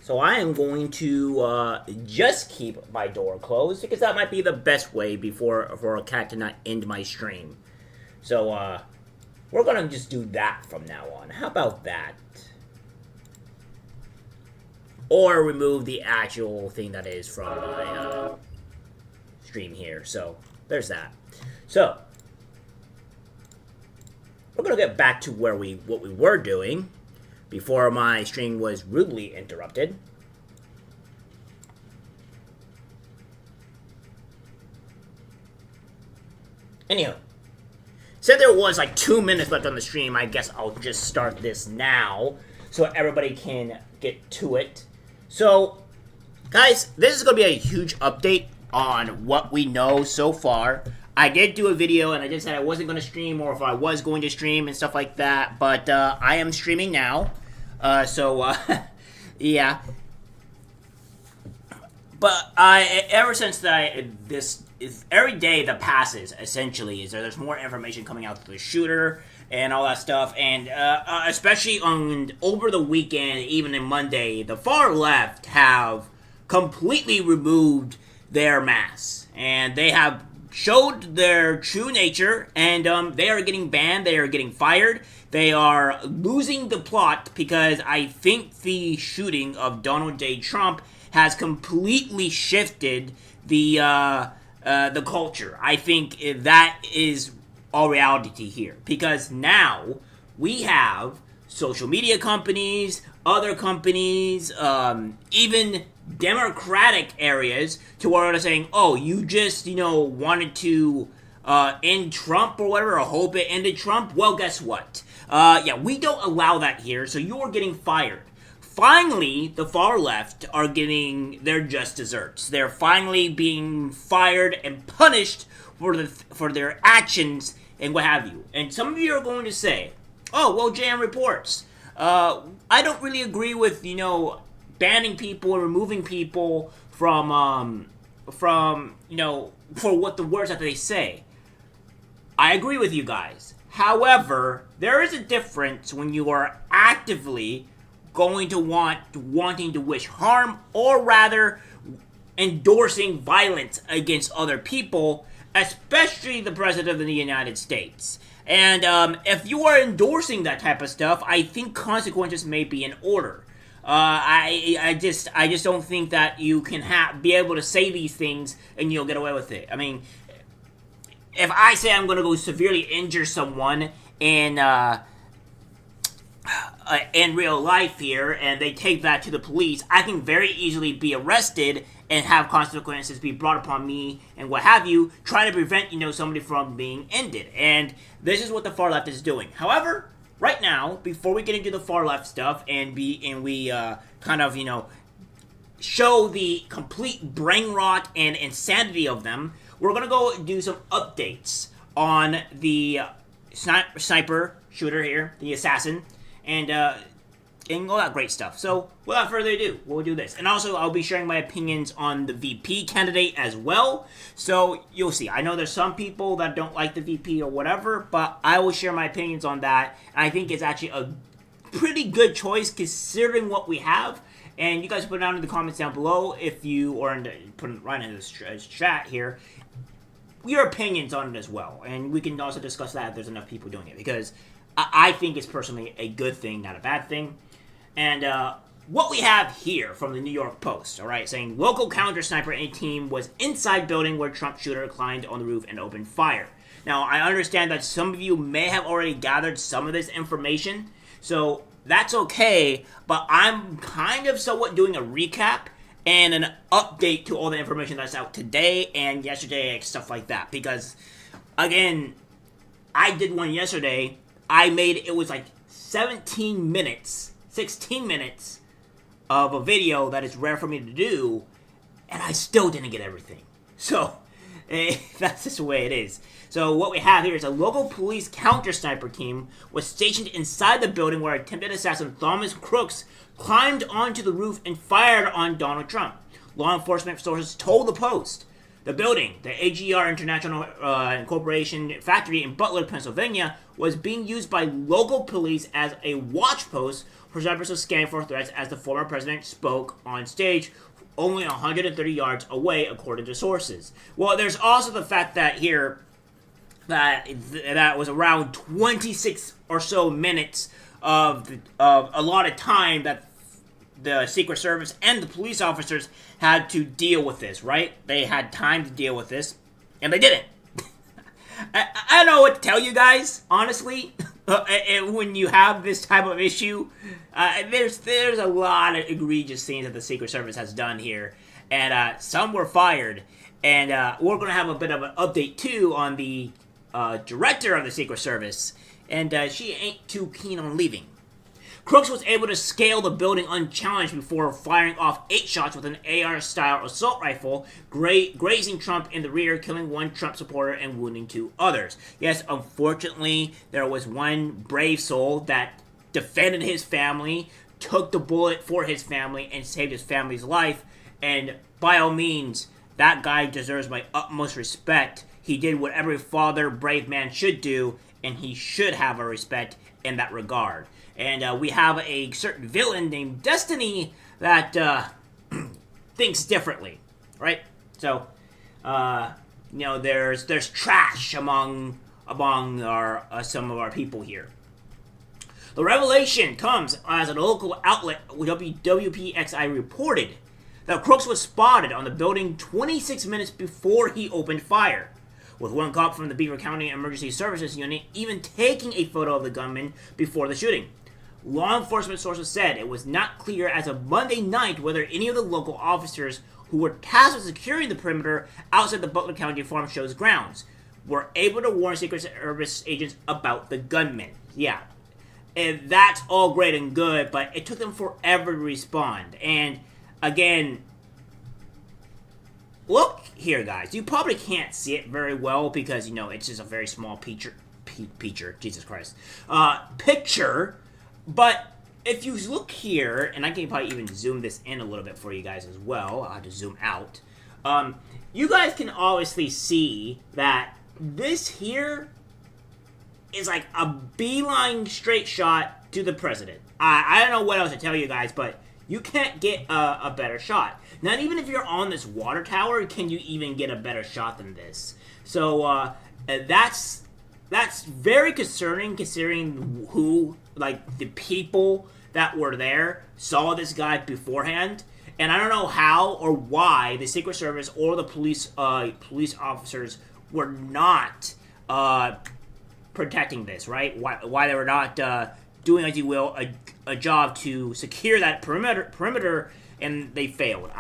So I am going to just keep my door closed because that might be the best way for a cat to not end my stream. So we're gonna just do that from now on. How about that? Or remove the actual thing that is from my stream here. So there's that. So we're gonna get back to what we were doing before my stream was rudely interrupted. Anyhow, since there was like 2 minutes left on the stream, I guess I'll just start this now so everybody can get to it. So, guys, this is going to be a huge update on what we know so far. I did do a video, and I just said I wasn't going to stream, or if I was going to stream and stuff like that, but I am streaming now. Yeah. But ever since every day that passes, essentially, there's more information coming out to the shooter and all that stuff, and especially over the weekend, even in Monday, the far left have completely removed their masks, and they have showed their true nature, and they are getting banned, they are getting fired, they are losing the plot because I think the shooting of Donald J. Trump has completely shifted the culture. I think that is all reality here, because now we have social media companies, other companies, even Democratic areas to where they're saying, oh, you just, wanted to end Trump or whatever, or hope it ended Trump. Well, guess what? Yeah, we don't allow that here, so you're getting fired. Finally, the far left are getting their just desserts. They're finally being fired and punished for their actions and what have you. And some of you are going to say, oh, well, JM reports. I don't really agree with, banning people or removing people from for what the words that they say. I agree with you guys. However, there is a difference when you are actively going to wanting to wish harm, or rather endorsing violence against other people, especially the President of the United States. And if you are endorsing that type of stuff, I think consequences may be in order. I just don't think that you can be able to say these things and you'll get away with it. I mean, if I say I'm going to go severely injure someone in real life here, and they take that to the police, I can very easily be arrested and have consequences be brought upon me and what have you, trying to prevent, somebody from being ended. And this is what the far left is doing. However, right now, before we get into the far left stuff and we kind of, show the complete brain rot and insanity of them, we're going to go do some updates on the sniper shooter here, the assassin, and all that great stuff. So, without further ado, we'll do this. And also, I'll be sharing my opinions on the VP candidate as well. So, you'll see. I know there's some people that don't like the VP or whatever, but I will share my opinions on that. And I think it's actually a pretty good choice considering what we have. And you guys put it down in the comments down below if you, or put it right in this chat here, your opinions on it as well. And we can also discuss that if there's enough people doing it, because I think it's personally a good thing, not a bad thing. And what we have here from the New York Post, all right, saying local counter sniper and team was inside building where Trump shooter climbed on the roof and opened fire. Now, I understand that some of you may have already gathered some of this information, so that's okay, but I'm kind of somewhat doing a recap and an update to all the information that's out today and yesterday and stuff like that, because, again, I did one yesterday. It was like 16 minutes of a video that is rare for me to do, and I still didn't get everything. So, that's just the way it is. So what we have here is a local police counter-sniper team was stationed inside the building where attempted assassin Thomas Crooks climbed onto the roof and fired on Donald Trump. Law enforcement sources told the Post. The building, the AGR International Incorporation factory in Butler, Pennsylvania, was being used by local police as a watch post for cyber scanning for threats as the former president spoke on stage only 130 yards away, according to sources. Well, there's also the fact that here, that was around 26 or so minutes of a lot of time that the Secret Service and the police officers had to deal with this, right? They had time to deal with this, and they didn't. I don't know what to tell you guys, honestly. When you have this type of issue, there's a lot of egregious things that the Secret Service has done here, and some were fired. And we're going to have a bit of an update, too, on the director of the Secret Service, and she ain't too keen on leaving. Crooks was able to scale the building unchallenged before firing off 8 shots with an AR-style assault rifle, grazing Trump in the rear, killing 1 Trump supporter and wounding 2 others. Yes, unfortunately, there was one brave soul that defended his family, took the bullet for his family, and saved his family's life, and by all means, that guy deserves my utmost respect. He did what every father, brave man should do, and he should have a respect in that regard. And we have a certain villain named Destiny that thinks differently, right? So, there's trash among our some of our people here. The revelation comes as a local outlet, WPXI, reported that Crooks was spotted on the building 26 minutes before he opened fire, with one cop from the Beaver County Emergency Services Unit even taking a photo of the gunman before the shooting. Law enforcement sources said it was not clear as of Monday night whether any of the local officers who were tasked with securing the perimeter outside the Butler County Farm Show's grounds were able to warn Secret Service agents about the gunman. Yeah, and that's all great and good, but it took them forever to respond. And again, look here, guys. You probably can't see it very well because, it's just a very small picture, Jesus Christ, picture. But if you look here, and I can probably even zoom this in a little bit for you guys as well. I'll have to zoom out. You guys can obviously see that this here is like a beeline straight shot to the president. I don't know what else to tell you guys, but you can't get a better shot. Not even if you're on this water tower can you even get a better shot than this. So that's very concerning, considering who, like, the people that were there saw this guy beforehand. And I don't know how or why the Secret Service or the police officers were not protecting this, right? Why they were not doing, as you will, a job to secure that perimeter, and they failed.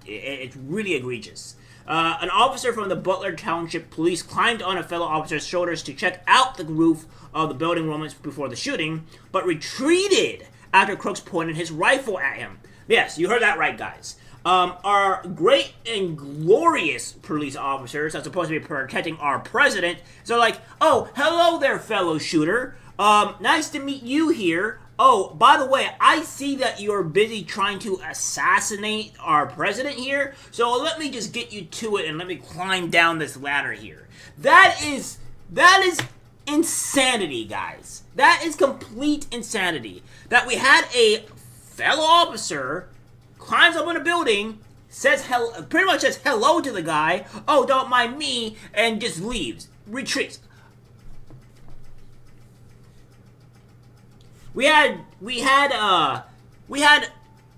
It's really egregious. An officer from the Butler Township Police climbed on a fellow officer's shoulders to check out the roof of the building moments before the shooting, but retreated after Crooks pointed his rifle at him. Yes, you heard that right, guys. Our great and glorious police officers that's supposed to be protecting our president, so like, oh, hello there, fellow shooter. Nice to meet you here. Oh, by the way, I see that you're busy trying to assassinate our president here, so let me just get you to it and let me climb down this ladder here. That is insanity, guys. That is complete insanity. That we had a fellow officer climbs up on a building, pretty much says hello to the guy, oh, don't mind me, and just leaves, retreats. We had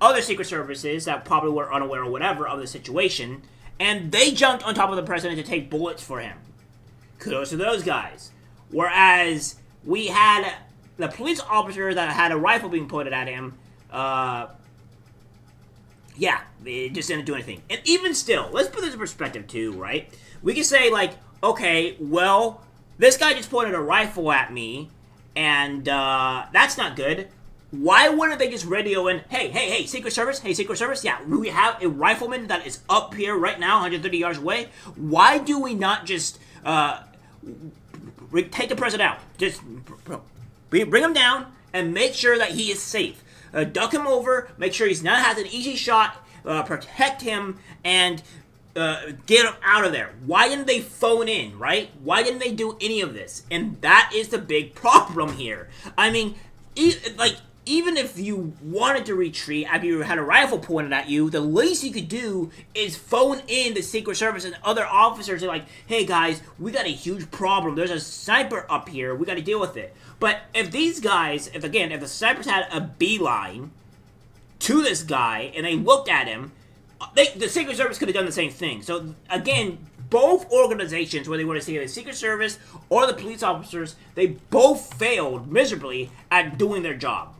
other Secret Services that probably were unaware or whatever of the situation, and they jumped on top of the president to take bullets for him. Kudos to those guys. Whereas we had the police officer that had a rifle being pointed at him, it just didn't do anything. And even still, let's put this in perspective too, right? We can say, like, okay, well, this guy just pointed a rifle at me, and that's not good. Why wouldn't they just radio in, hey, Secret Service, yeah, we have a rifleman that is up here right now, 130 yards away. Why do we not just take the president out? Just bring him down and make sure that he is safe. Duck him over, make sure he's not has an easy shot, protect him, and get them out of there. Why didn't they phone in, right? Why didn't they do any of this? And that is the big problem here. I mean, even if you wanted to retreat after you had a rifle pointed at you, the least you could do is phone in the Secret Service and other officers and like, hey guys, we got a huge problem. There's a sniper up here. We got to deal with it. But if these guys, if the snipers had a beeline to this guy and they looked at him, the Secret Service could have done the same thing. So, again, both organizations, whether you want to say the Secret Service or the police officers, they both failed miserably at doing their job.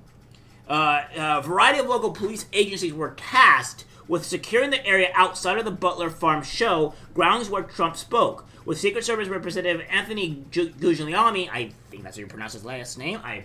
A variety of local police agencies were tasked with securing the area outside of the Butler Farm show grounds where Trump spoke, with Secret Service Representative Anthony Giuliani, I think that's how you pronounce his last name, I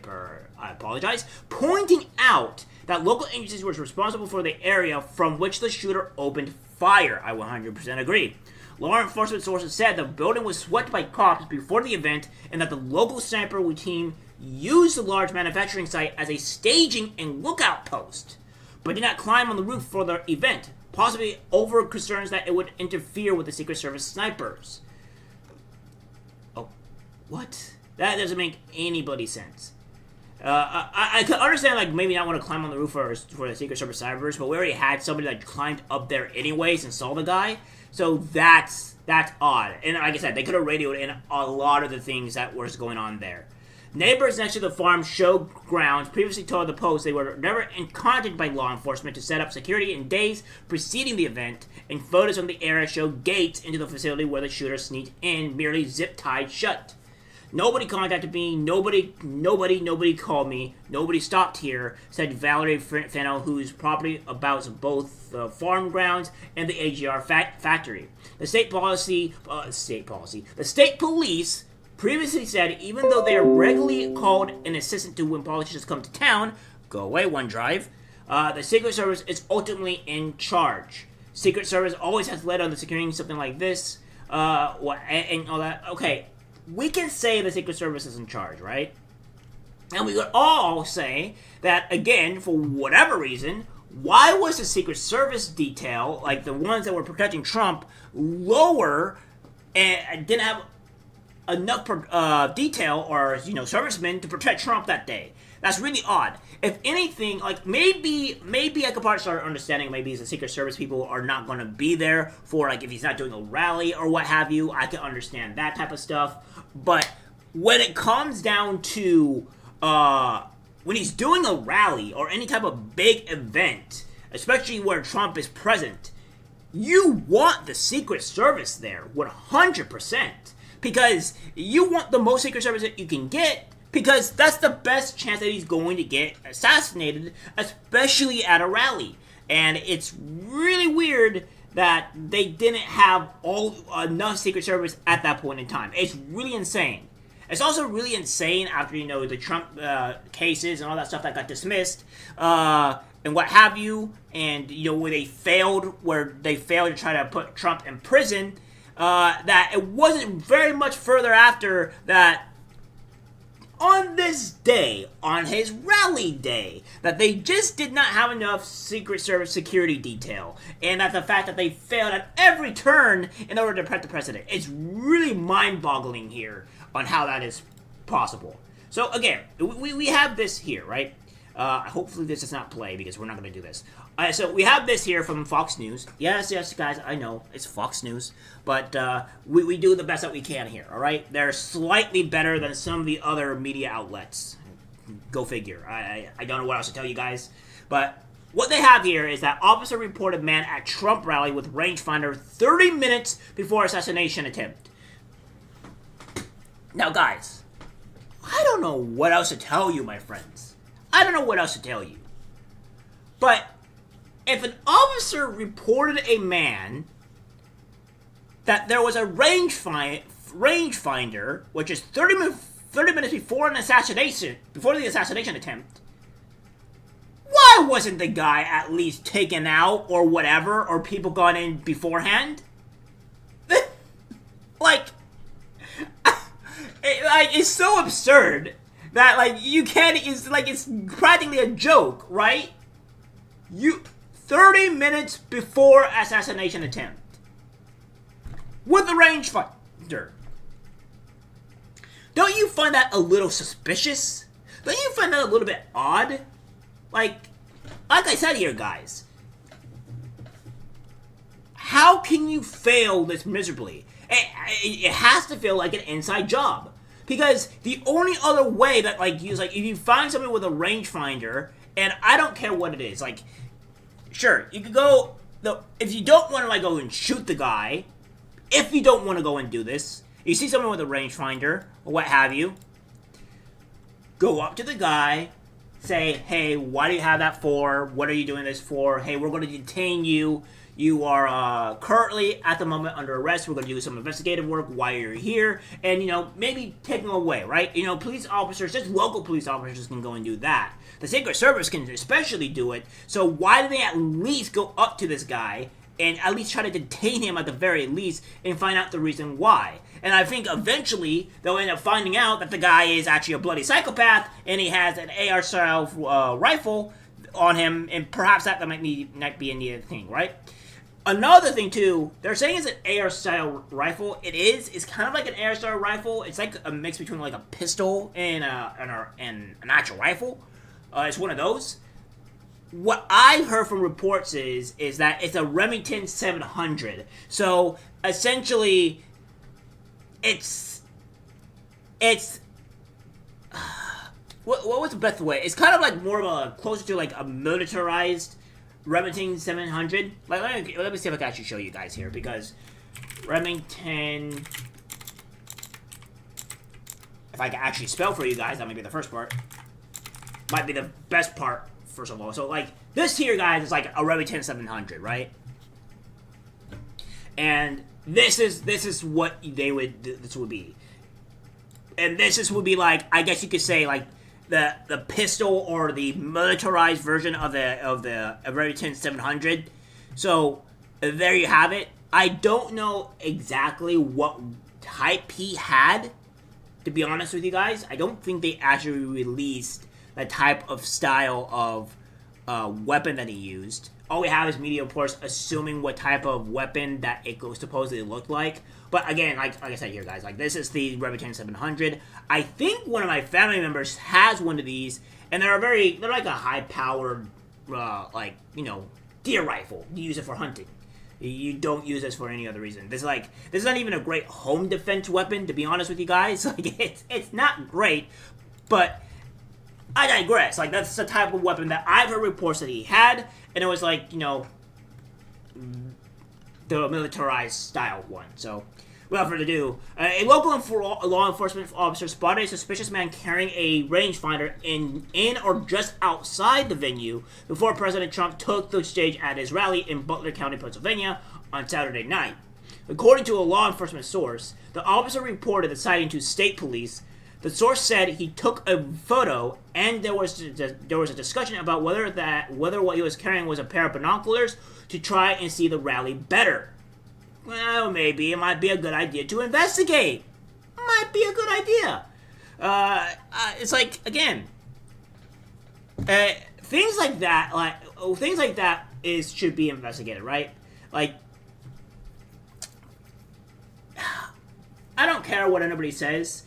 apologize, pointing out that local agencies were responsible for the area from which the shooter opened fire. I 100% agree. Law enforcement sources said the building was swept by cops before the event and that the local sniper team used the large manufacturing site as a staging and lookout post, but did not climb on the roof for the event, possibly over concerns that it would interfere with the Secret Service snipers. Oh, what? That doesn't make any bloody sense. I could understand, like, maybe not want to climb on the roof for the Secret Service snipers, but we already had somebody that climbed up there anyways and saw the guy, so that's odd. And like I said, they could have radioed in a lot of the things that was going on there. Neighbors next to the farm show grounds previously told the Post they were never contacted by law enforcement to set up security in days preceding the event, and photos from the area show gates into the facility where the shooter sneaked in merely zip-tied shut. Nobody contacted me, nobody called me, nobody stopped here, said Valerie Fennell, whose property abuts both the farm grounds and the AGR factory. The state police previously said even though they are regularly called an assistant to when politicians come to town, go away OneDrive, the Secret Service is ultimately in charge. Secret Service always has led on the securing something like this, and all that. Okay, we can say the Secret Service is in charge, right? And we could all say that, again, for whatever reason, why was the Secret Service detail, like the ones that were protecting Trump, lower and didn't have enough detail or, servicemen to protect Trump that day? That's really odd. If anything, like, maybe I could probably start understanding maybe the Secret Service people are not going to be there for, like, if he's not doing a rally or what have you. I can understand that type of stuff. But when it comes down to, when he's doing a rally or any type of big event, especially where Trump is present, you want the Secret Service there 100%. Because you want the most Secret Service that you can get, because that's the best chance that he's going to get assassinated, especially at a rally. And it's really weird that they didn't have enough Secret Service at that point in time. It's really insane. It's also really insane after, the Trump cases and all that stuff that got dismissed, and what have you, and, where they failed to try to put Trump in prison, that it wasn't very much further after that on this day, on his rally day, that they just did not have enough Secret Service security detail, and that the fact that they failed at every turn in order to protect the president. It's really mind-boggling here on how that is possible. So again, we have this here, right? Hopefully this does not play because we're not going to do this. So we have this here from Fox News. Yes, guys, I know, it's Fox News. But we do the best that we can here, all right? They're slightly better than some of the other media outlets. Go figure. I don't know what else to tell you guys. But what they have here is that officer reported man at Trump rally with rangefinder 30 minutes before assassination attempt. Now, guys, I don't know what else to tell you, my friends. I don't know what else to tell you. But if an officer reported a man that there was a rangefinder, which is 30 minutes before the assassination attempt, why wasn't the guy at least taken out or whatever, or people got in beforehand? It's so absurd that, you can't, it's practically a joke, right? 30 minutes before assassination attempt. with a rangefinder. Don't you find that a little suspicious? Don't you find that a little bit odd? Like I said here, guys, how can you fail this miserably? It has to feel like an inside job. Because the only other way that, like, if you find somebody with a rangefinder, and I don't care what it is, like, sure, you could go, if you don't want to, like, go and shoot the guy, if you don't want to go and do this, you see someone with a rangefinder, or what have you, go up to the guy, say, hey, why do you have that for? What are you doing this for? Hey, we're going to detain you. You are currently, at the moment, under arrest. We're going to do some investigative work while you're here. And, maybe take them away, right? Police officers, just local police officers can go and do that. The Secret Service can especially do it. So why do they at least go up to this guy and at least try to detain him at the very least and find out the reason why? And I think eventually they'll end up finding out that the guy is actually a bloody psychopath and he has an AR-style rifle on him, and perhaps that might be a needed thing, right? Another thing, too, they're saying it's an AR-style rifle. It is. It's kind of like an AR-style rifle. It's like a mix between, like, a pistol and an actual rifle. It's one of those. What I've heard from reports is that it's a Remington 700. So, essentially, it's what was the best way? It's kind of like more of closer to, like, a militarized Remington 700. Like, let me see if I can actually show you guys here, because Remington, if I can actually spell for you guys, that might be the first part. Might be the best part, first of all. So, like, this here, guys, is like a Remington 700, right? And this is what this would be. And would be like, I guess you could say, like, the pistol or the militarized version of the Remington 700. So there you have it. I don't know exactly what type he had, to be honest with you guys. I don't think they actually released the type of style of weapon that he used. All we have is media reports assuming what type of weapon that it supposedly looked like. But again, like I said here, guys, like, this is the Remington 700. I think one of my family members has one of these, and they're like a high-powered, deer rifle. You use it for hunting. You don't use this for any other reason. This is not even a great home defense weapon, to be honest with you guys. Like, it's not great, but I digress. Like, that's the type of weapon that I've heard reports that he had, and it was like, the militarized style one. So, without further ado, a local law enforcement officer spotted a suspicious man carrying a rangefinder in or just outside the venue before President Trump took the stage at his rally in Butler County, Pennsylvania on Saturday night. According to a law enforcement source, the officer reported the sighting to state police. The source said he took a photo, and there was a discussion about whether what he was carrying was a pair of binoculars to try and see the rally better. Well, maybe it might be a good idea to investigate. Might be a good idea. It's like, again, things like that should be investigated, right? Like, I don't care what anybody says.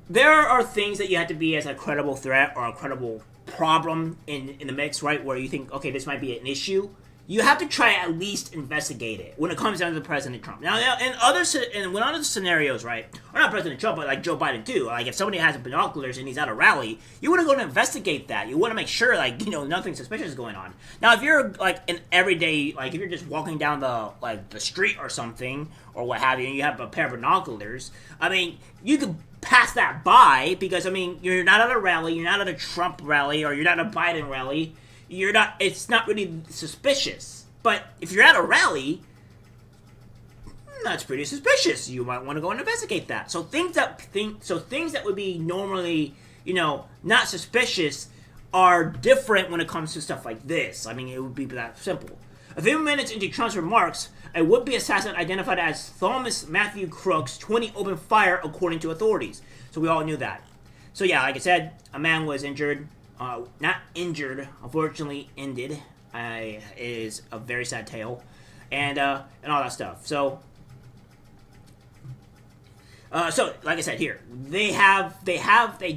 There are things that you have to be as a credible threat or a credible problem in the mix, right? Where you think, okay, this might be an issue. You have to try at least investigate it when it comes down to President Trump. Now in other scenarios, right? Or not President Trump, but like Joe Biden too. Like, if somebody has binoculars and he's at a rally, you want to go and investigate that. You want to make sure, like, nothing suspicious is going on. Now, if you're like an everyday, like, if you're just walking down the street or something or what have you, and you have a pair of binoculars, I mean, you could pass that by because, I mean, you're not at a rally, you're not at a Trump rally, or you're not at a Biden rally. It's not really suspicious. But if you're at a rally, that's pretty suspicious. You might want to go and investigate that. So things that would be normally, not suspicious are different when it comes to stuff like this. I mean, it would be that simple. A few minutes into Trump's remarks, a would-be assassin identified as Thomas Matthew Crooks 20 opened fire, according to authorities. So we all knew that. So yeah, like I said, a man was injured. Not injured, unfortunately ended. Is a very sad tale, and all that stuff. So So, like I said, here they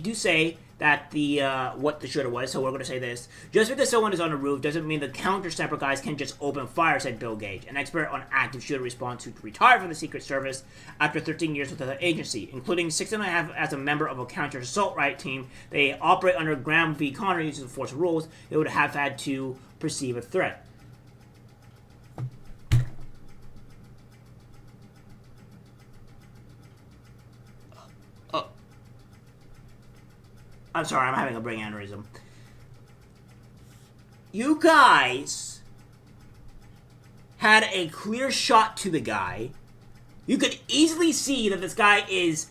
do say that the what the shooter was. So we're going to say this: just because someone is on the roof doesn't mean the counter sniper guys can just open fire," said Bill Gage, an expert on active shooter response who retired from the Secret Service after 13 years with the agency, including 6.5 as a member of a counter assault riot team. They operate under Graham v. Connor use of force rules. They would have had to perceive a threat. I'm sorry, I'm having a brain aneurysm. You guys had a clear shot to the guy. You could easily see that this guy is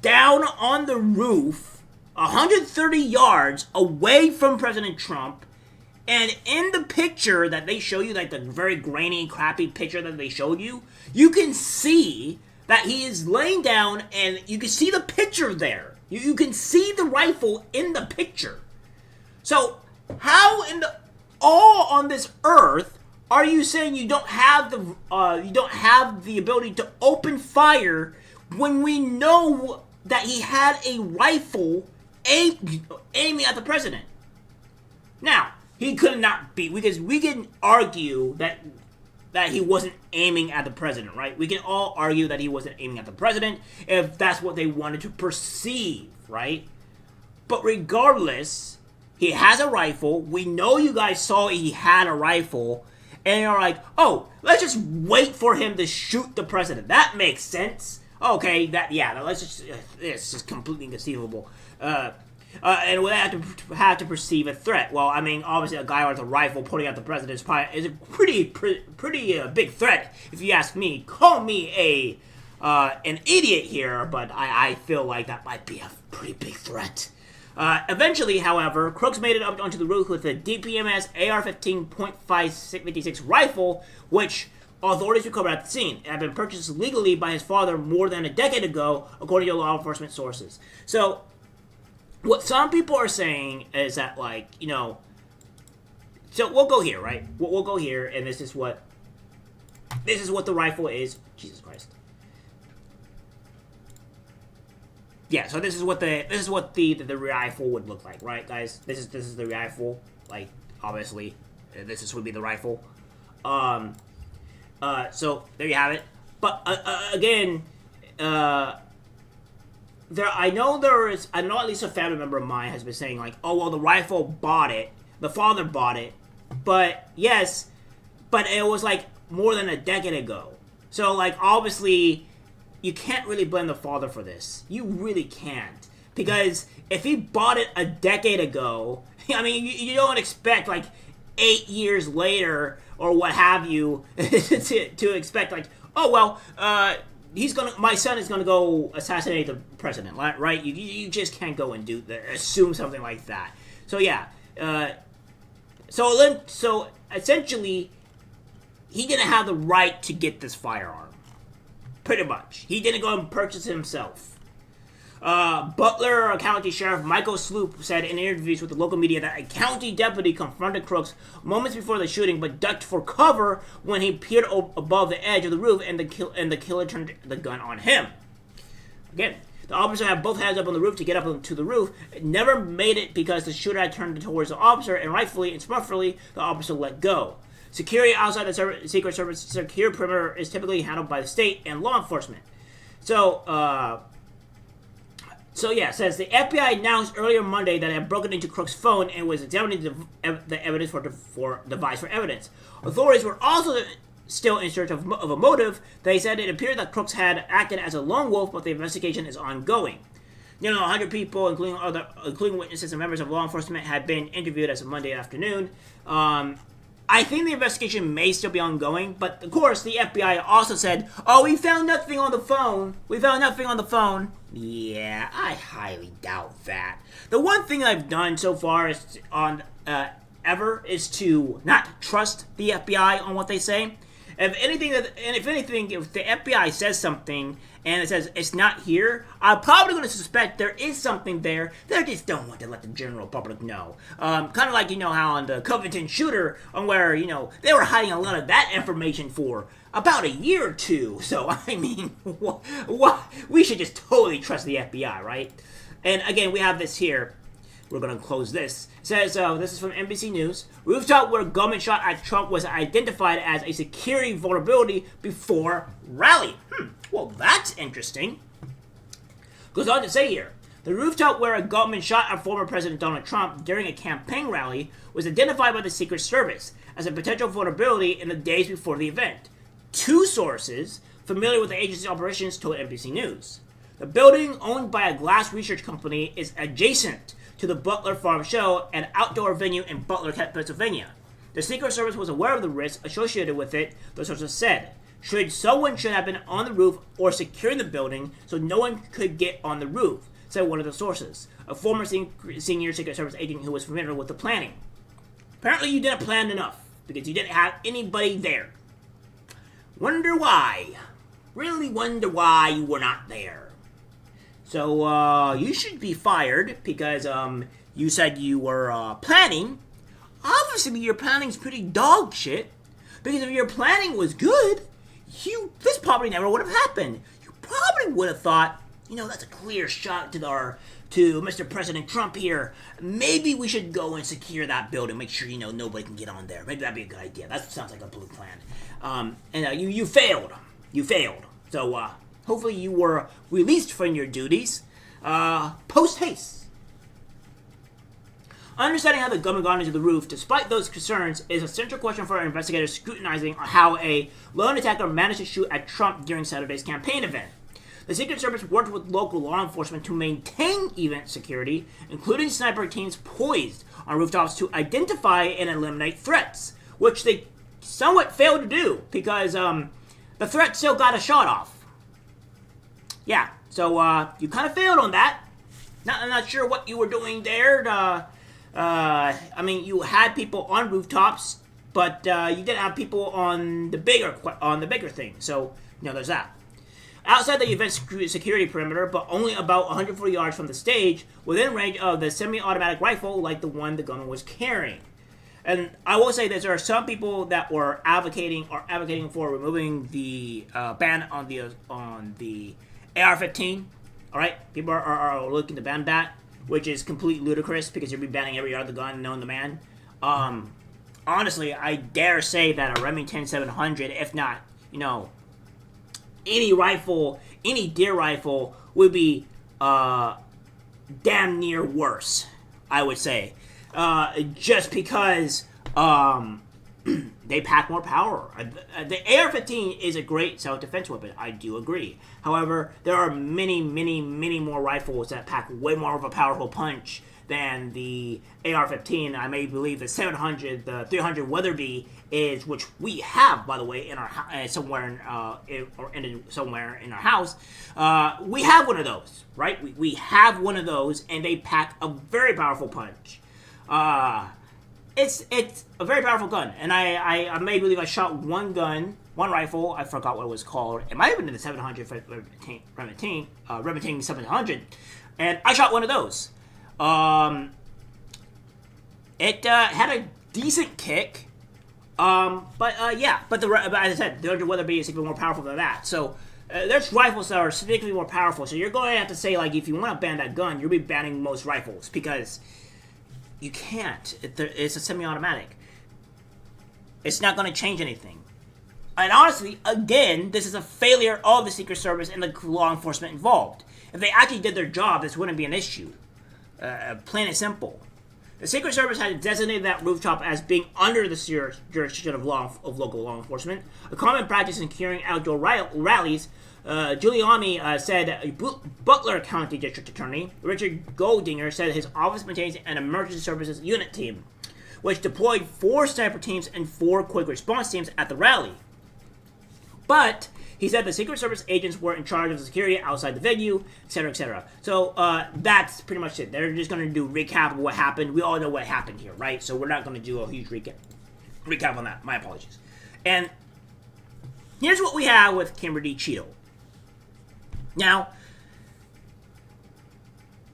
down on the roof, 130 yards away from President Trump. And in the picture that they show you, like the very grainy, crappy picture that they showed you, you can see that he is laying down, and you can see the picture there. You can see the rifle in the picture. So, how in the all on this earth are you saying you don't have the ability to open fire when we know that he had a rifle aiming at the president? Now, he could not be, because we can argue that he wasn't aiming at the president, right? We can all argue that he wasn't aiming at the president if that's what they wanted to perceive, right? But regardless, he has a rifle. We know you guys saw he had a rifle, and you're like, oh, let's just wait for him to shoot the president. That makes sense. Okay, it's just completely inconceivable. And would have to perceive a threat. Well, I mean, obviously, a guy with a rifle pointing at the president is a pretty big threat, if you ask me. Call me an idiot here, but I feel like that might be a pretty big threat. Eventually, however, Crooks made it up onto the roof with a DPMS AR-15.56 rifle, which authorities recovered at the scene. It had been purchased legally by his father more than a decade ago, according to law enforcement sources. So, what some people are saying is that, like, you know, so we'll go here, right? We'll go here, and this is what the rifle is. Jesus Christ. Yeah, so this is what the rifle would look like, right, guys? This is the rifle. Like, obviously, would be the rifle. So there you have it. But again, I know at least a family member of mine has been saying, like, oh, well, the rifle bought it. The father bought it. But, yes, but it was, like, more than a decade ago. So, like, obviously, you can't really blame the father for this. You really can't. Because if he bought it a decade ago, I mean, you don't expect, like, 8 years later or what have you to expect, like, oh, well, my son is gonna go assassinate the president, right? You just can't go and assume something like that. So yeah, so essentially, he didn't have the right to get this firearm. Pretty much, he didn't go and purchase it himself. Butler County Sheriff Michael Sloop said in interviews with the local media that a county deputy confronted Crooks moments before the shooting, but ducked for cover when he peered above the edge of the roof, and the killer turned the gun on him. Again, the officer had both hands up on the roof to get up to the roof. It never made it because the shooter had turned towards the officer, and rightfully and smartly, the officer let go. Security outside the Secret Service secure perimeter is typically handled by the state and law enforcement. So yeah, it says the FBI announced earlier Monday that it had broken into Crooks' phone and was examining the evidence for device for evidence. Authorities were also still in search of a motive. They said it appeared that Crooks had acted as a lone wolf, but the investigation is ongoing. 100 people, including witnesses and members of law enforcement, had been interviewed as of Monday afternoon. I think the investigation may still be ongoing, but of course the FBI also said, oh, we found nothing on the phone. Yeah, I highly doubt that. The one thing I've done so far is to not trust the FBI on what they say. If anything, if the FBI says something and it says it's not here, I'm probably going to suspect there is something there. They just don't want to let the general public know. Kind of like, how on the Covington shooter, on where, they were hiding a lot of that information for about a year or two. So, I mean, what? We should just totally trust the FBI, right? And again, we have this here. We're going to close this. It says, this is from NBC News. Rooftop where government shot at Trump was identified as a security vulnerability before rally. Well, that's interesting. Goes on to say here, the rooftop where a government shot at former President Donald Trump during a campaign rally was identified by the Secret Service as a potential vulnerability in the days before the event. Two sources familiar with the agency's operations told NBC News. The building, owned by a glass research company, is adjacent to the Butler Farm Show, an outdoor venue in Butler, Pennsylvania. The Secret Service was aware of the risks associated with it, the sources said. Someone should have been on the roof or securing the building so no one could get on the roof, said one of the sources, a former senior Secret Service agent who was familiar with the planning. Apparently you didn't plan enough, because you didn't have anybody there. Wonder why. Really wonder why you were not there. So, you should be fired because, you said you were, planning. Obviously, your planning's pretty dog shit. Because if your planning was good, this probably never would have happened. You probably would have thought, that's a clear shot to Mr. President Trump here. Maybe we should go and secure that building, make sure, nobody can get on there. Maybe that'd be a good idea. That sounds like a blue plan. You failed. You failed. So, hopefully you were released from your duties, post haste. Understanding how the government got into the roof, despite those concerns, is a central question for our investigators scrutinizing how a lone attacker managed to shoot at Trump during Saturday's campaign event. The Secret Service worked with local law enforcement to maintain event security, including sniper teams poised on rooftops to identify and eliminate threats, which they somewhat failed to do because the threat still got a shot off. Yeah, so you kind of failed on that. I'm not sure what you were doing there. You had people on rooftops, but you didn't have people on the bigger thing. So, there's that. Outside the event security perimeter, but only about 140 yards from the stage, within range of the semi-automatic rifle like the one the gunman was carrying. And I will say that there are some people that were advocating for removing the ban on the AR-15. All right, people are looking to ban that, which is completely ludicrous because you'll be banning every other gun known to man. Honestly, I dare say that a Remington 700, if not, any rifle, any deer rifle, would be damn near worse, I would say. Just because they pack more power. The AR-15 is a great self-defense weapon, I do agree. However, there are many, many, many more rifles that pack way more of a powerful punch than the AR-15. I may believe the 700, the 300 Weatherby is, which we have, by the way, in our somewhere in our house. We have one of those, right? We have one of those, and they pack a very powerful punch. It's a very powerful gun, and I may believe I shot one rifle. I forgot what it was called. It might have been the 700 Remington 700, and I shot one of those. It had a decent kick, but as I said, the 300 Weatherby is even more powerful than that. So there's rifles that are significantly more powerful. So you're going to have to say, like, if you want to ban that gun, you'll be banning most rifles because you can't. It's a semi-automatic. It's not going to change anything. And honestly, again, this is a failure of the Secret Service and the law enforcement involved. If they actually did their job, this wouldn't be an issue. Plain and simple. The Secret Service had designated that rooftop as being under the jurisdiction of local law enforcement. A common practice in securing outdoor rallies. Giuliani said Butler County District Attorney Richard Goldinger said his office maintains an emergency services unit team, which deployed 4 sniper teams and 4 quick response teams at the rally. But he said the Secret Service agents were in charge of the security outside the venue, etc., etc. So that's pretty much it. They're just going to do a recap of what happened. We all know what happened here, right? So we're not going to do a huge recap on that. My apologies. And here's what we have with Kimberly Cheeto. Now,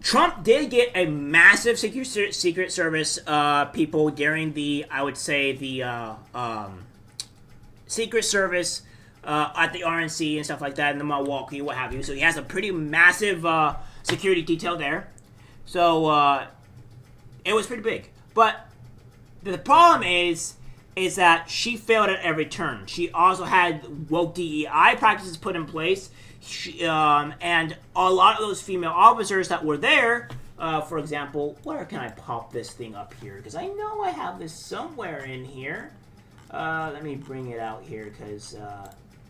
Trump did get a massive Secret Service people during the, I would say, the Secret Service at the RNC and stuff like that in the Milwaukee, what have you. So he has a pretty massive security detail there. So it was pretty big. But the problem is that she failed at every turn. She also had woke DEI practices put in place. And a lot of those female officers that were there, for example, where can I pop this thing up here? Because I know I have this somewhere in here. Let me bring it out here because,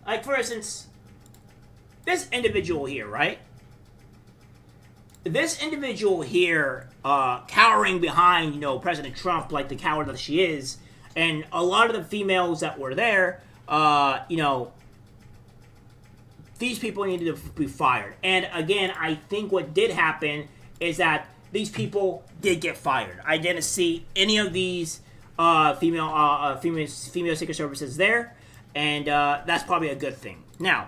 like, for instance, this individual here, right? This individual here, cowering behind, you know, President Trump like the coward that she is, and a lot of the females that were there, you know, these people needed to be fired. And again, I think what did happen is that these people did get fired. I didn't see any of these female Secret Services there, and that's probably a good thing. Now,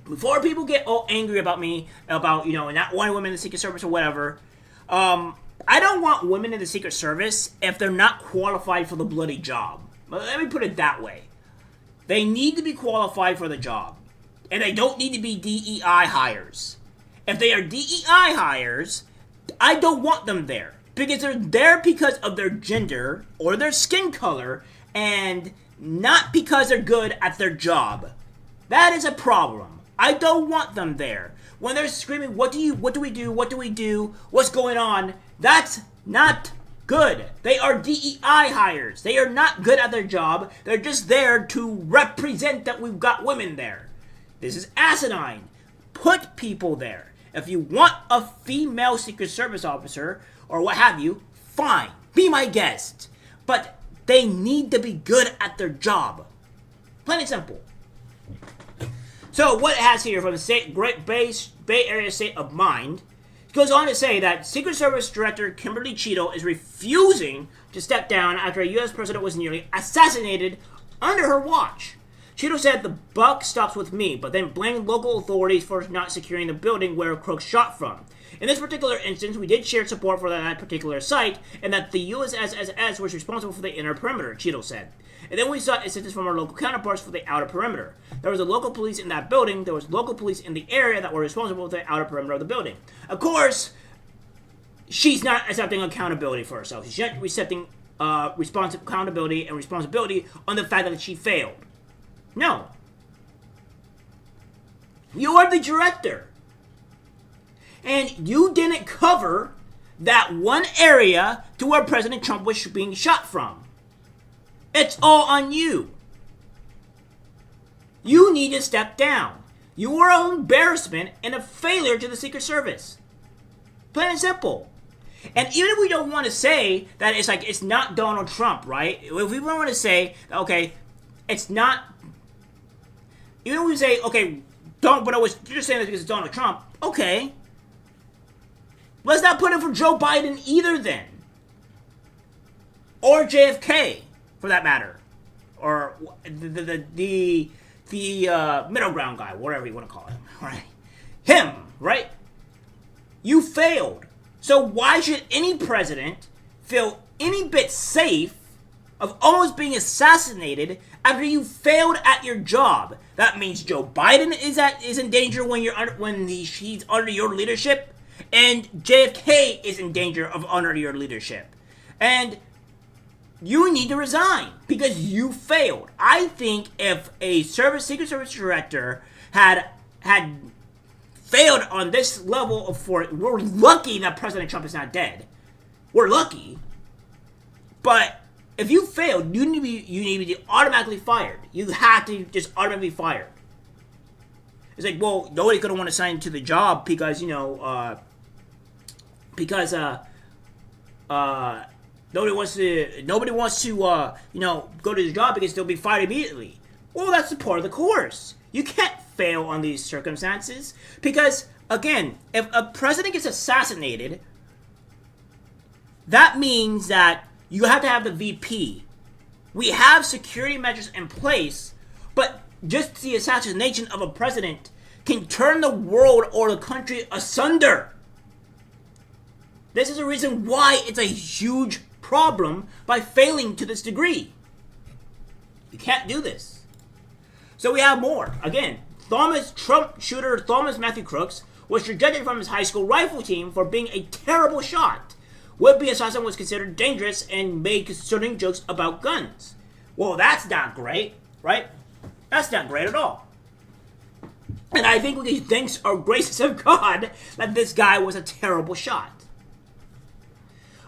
before people get all angry about me, about, you know, not wanting women in the Secret Service or whatever, I don't want women in the Secret Service if they're not qualified for the bloody job. But let me put it that way. They need to be qualified for the job. And they don't need to be DEI hires. If they are DEI hires, I don't want them there. Because they're there because of their gender or their skin color and not because they're good at their job. That is a problem. I don't want them there. When they're screaming, what do we do, what's going on, that's not good. They are DEI hires. They are not good at their job. They're just there to represent that we've got women there. This is asinine. Put people there. If you want a female Secret Service officer or what have you, fine. Be my guest. But they need to be good at their job. Plain and simple. So what it has here from the Great Bay Area State of Mind, it goes on to say that Secret Service Director Kimberly Cheeto is refusing to step down after a U.S. president was nearly assassinated under her watch. Cheeto said the buck stops with me, but then blamed local authorities for not securing the building where Crooks shot from. In this particular instance, we did share support for that particular site, and that the USSS was responsible for the inner perimeter, Cheeto said. And then we sought assistance from our local counterparts for the outer perimeter. There was a local police in that building, there was local police in the area that were responsible for the outer perimeter of the building. Of course, she's not accepting accountability for herself. She's not accepting accountability and responsibility on the fact that she failed. No. You are the director. And you didn't cover that one area to where President Trump was being shot from. It's all on you. You need to step down. You are an embarrassment and a failure to the Secret Service. Plain and simple. And even if we don't want to say that it's not Donald Trump, right? If we want to say, okay, it's not. Even if we say, okay, you're just saying this because it's Donald Trump, okay. Let's not put it for Joe Biden either then. Or JFK, for that matter. Or the middle ground guy, whatever you want to call him, right? Him, right? You failed. So why should any president feel any bit safe of almost being assassinated after you failed at your job? That means Joe Biden is in danger when he's under your leadership, and JFK is in danger of under your leadership. And you need to resign because you failed. I think if a Secret Service director had failed on this level of force, we're lucky that President Trump is not dead. We're lucky. But if you failed, you need to be automatically fired. You have to just automatically be fired. It's like, well, nobody's gonna want to sign to the job because nobody wants to go to the job because they'll be fired immediately. Well, that's a part of the course. You can't fail on these circumstances because, again, if a president gets assassinated, that means that you have to have the VP. We have security measures in place, but just the assassination of a president can turn the world or the country asunder. This is the reason why it's a huge problem by failing to this degree. You can't do this. So we have more. Again, Trump shooter Thomas Matthew Crooks was rejected from his high school rifle team for being a terrible shot. Would-be assassin was considered dangerous and made concerning jokes about guns. Well, that's not great, right? That's not great at all. And I think we can thank our gracious of God that this guy was a terrible shot.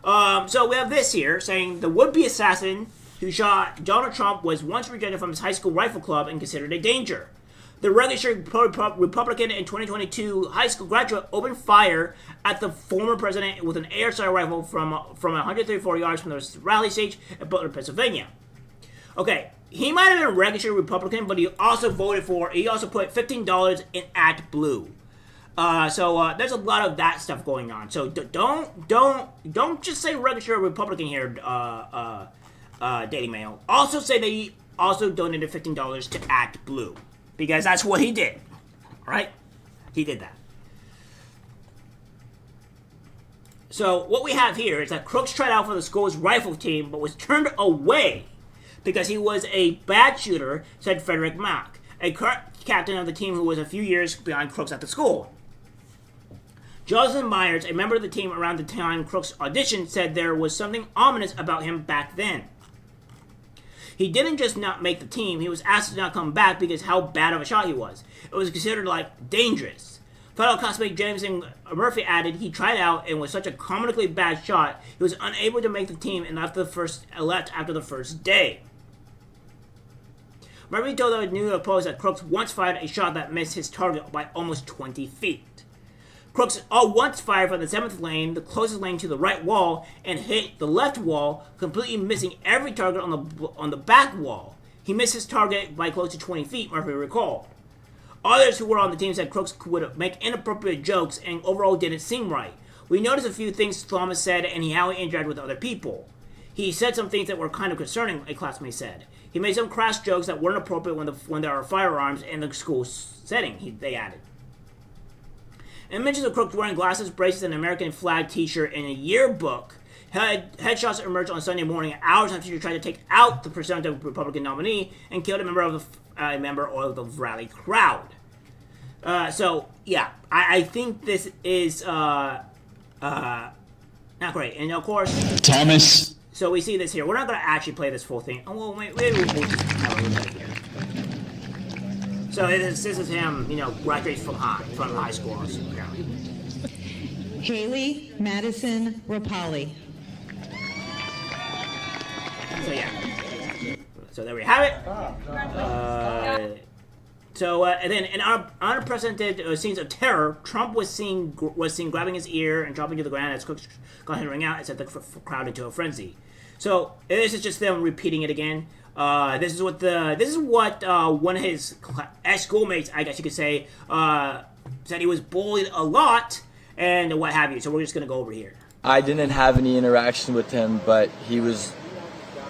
So we have this here saying the would-be assassin who shot Donald Trump was once rejected from his high school rifle club and considered a danger. The registered Republican in 2022 high school graduate opened fire at the former president with an air-style rifle from 134 yards from the rally stage in Butler, Pennsylvania. Okay, he might have been a registered Republican, but he also put $15 in ActBlue. So there's a lot of that stuff going on. So don't just say registered Republican here, Daily Mail. Also say that he also donated $15 to ActBlue, because that's what he did, right? He did that. So what we have here is that Crooks tried out for the school's rifle team, but was turned away because he was a bad shooter, said Frederick Mack, a current captain of the team who was a few years behind Crooks at the school. Jocelyn Myers, a member of the team around the time Crooks auditioned, said there was something ominous about him back then. He didn't just not make the team, he was asked to not come back because how bad of a shot he was. It was considered, dangerous. Fellow classmate James Murphy added he tried out and was such a comically bad shot, he was unable to make the team and left after the first day. Murphy told the New York Post that Crooks once fired a shot that missed his target by almost 20 feet. Crooks once fired from the 7th lane, the closest lane to the right wall, and hit the left wall, completely missing every target on the back wall. He missed his target by close to 20 feet, Murphy recalled. Others who were on the team said Crooks would make inappropriate jokes and overall didn't seem right. We noticed a few things Thomas said and how he interacted with other people. He said some things that were kind of concerning, a classmate said. He made some crass jokes that weren't appropriate when there are firearms in the school setting, they added. Images of Crooks wearing glasses, braces, and an American flag t-shirt in a yearbook. Headshots emerged on Sunday morning, hours after he tried to take out the presumptive Republican nominee and killed a member of the rally crowd. So, yeah, I think this is not great. And, of course, Thomas. So we see this here. We're not going to actually play this full thing. Oh, well, maybe we'll just have a look at it here. So this is him, graduates from high school, apparently. Haley Madison Rapali. So yeah. So there we have it. And then in unprecedented scenes of terror, Trump was seen grabbing his ear and dropping to the ground as Crooks got him to ring out and set the crowd into a frenzy. So this is just them repeating it again. This is what one of his ex-schoolmates, I guess you could say, said he was bullied a lot and what have you. So we're just gonna go over here. I didn't have any interaction with him, but he was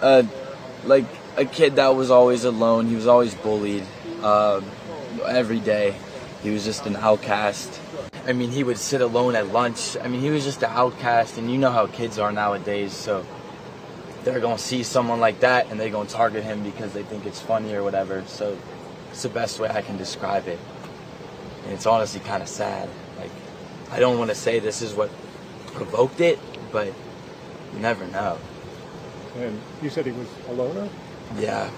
like a kid that was always alone. He was always bullied every day. He was just an outcast. I mean, he would sit alone at lunch. I mean, he was just an outcast, and you know how kids are nowadays, so they're going to see someone like that and they're going to target him because they think it's funny or whatever. So it's the best way I can describe it. And it's honestly kind of sad. Like, I don't want to say this is what provoked it, but you never know. And you said he was a loner? Yeah.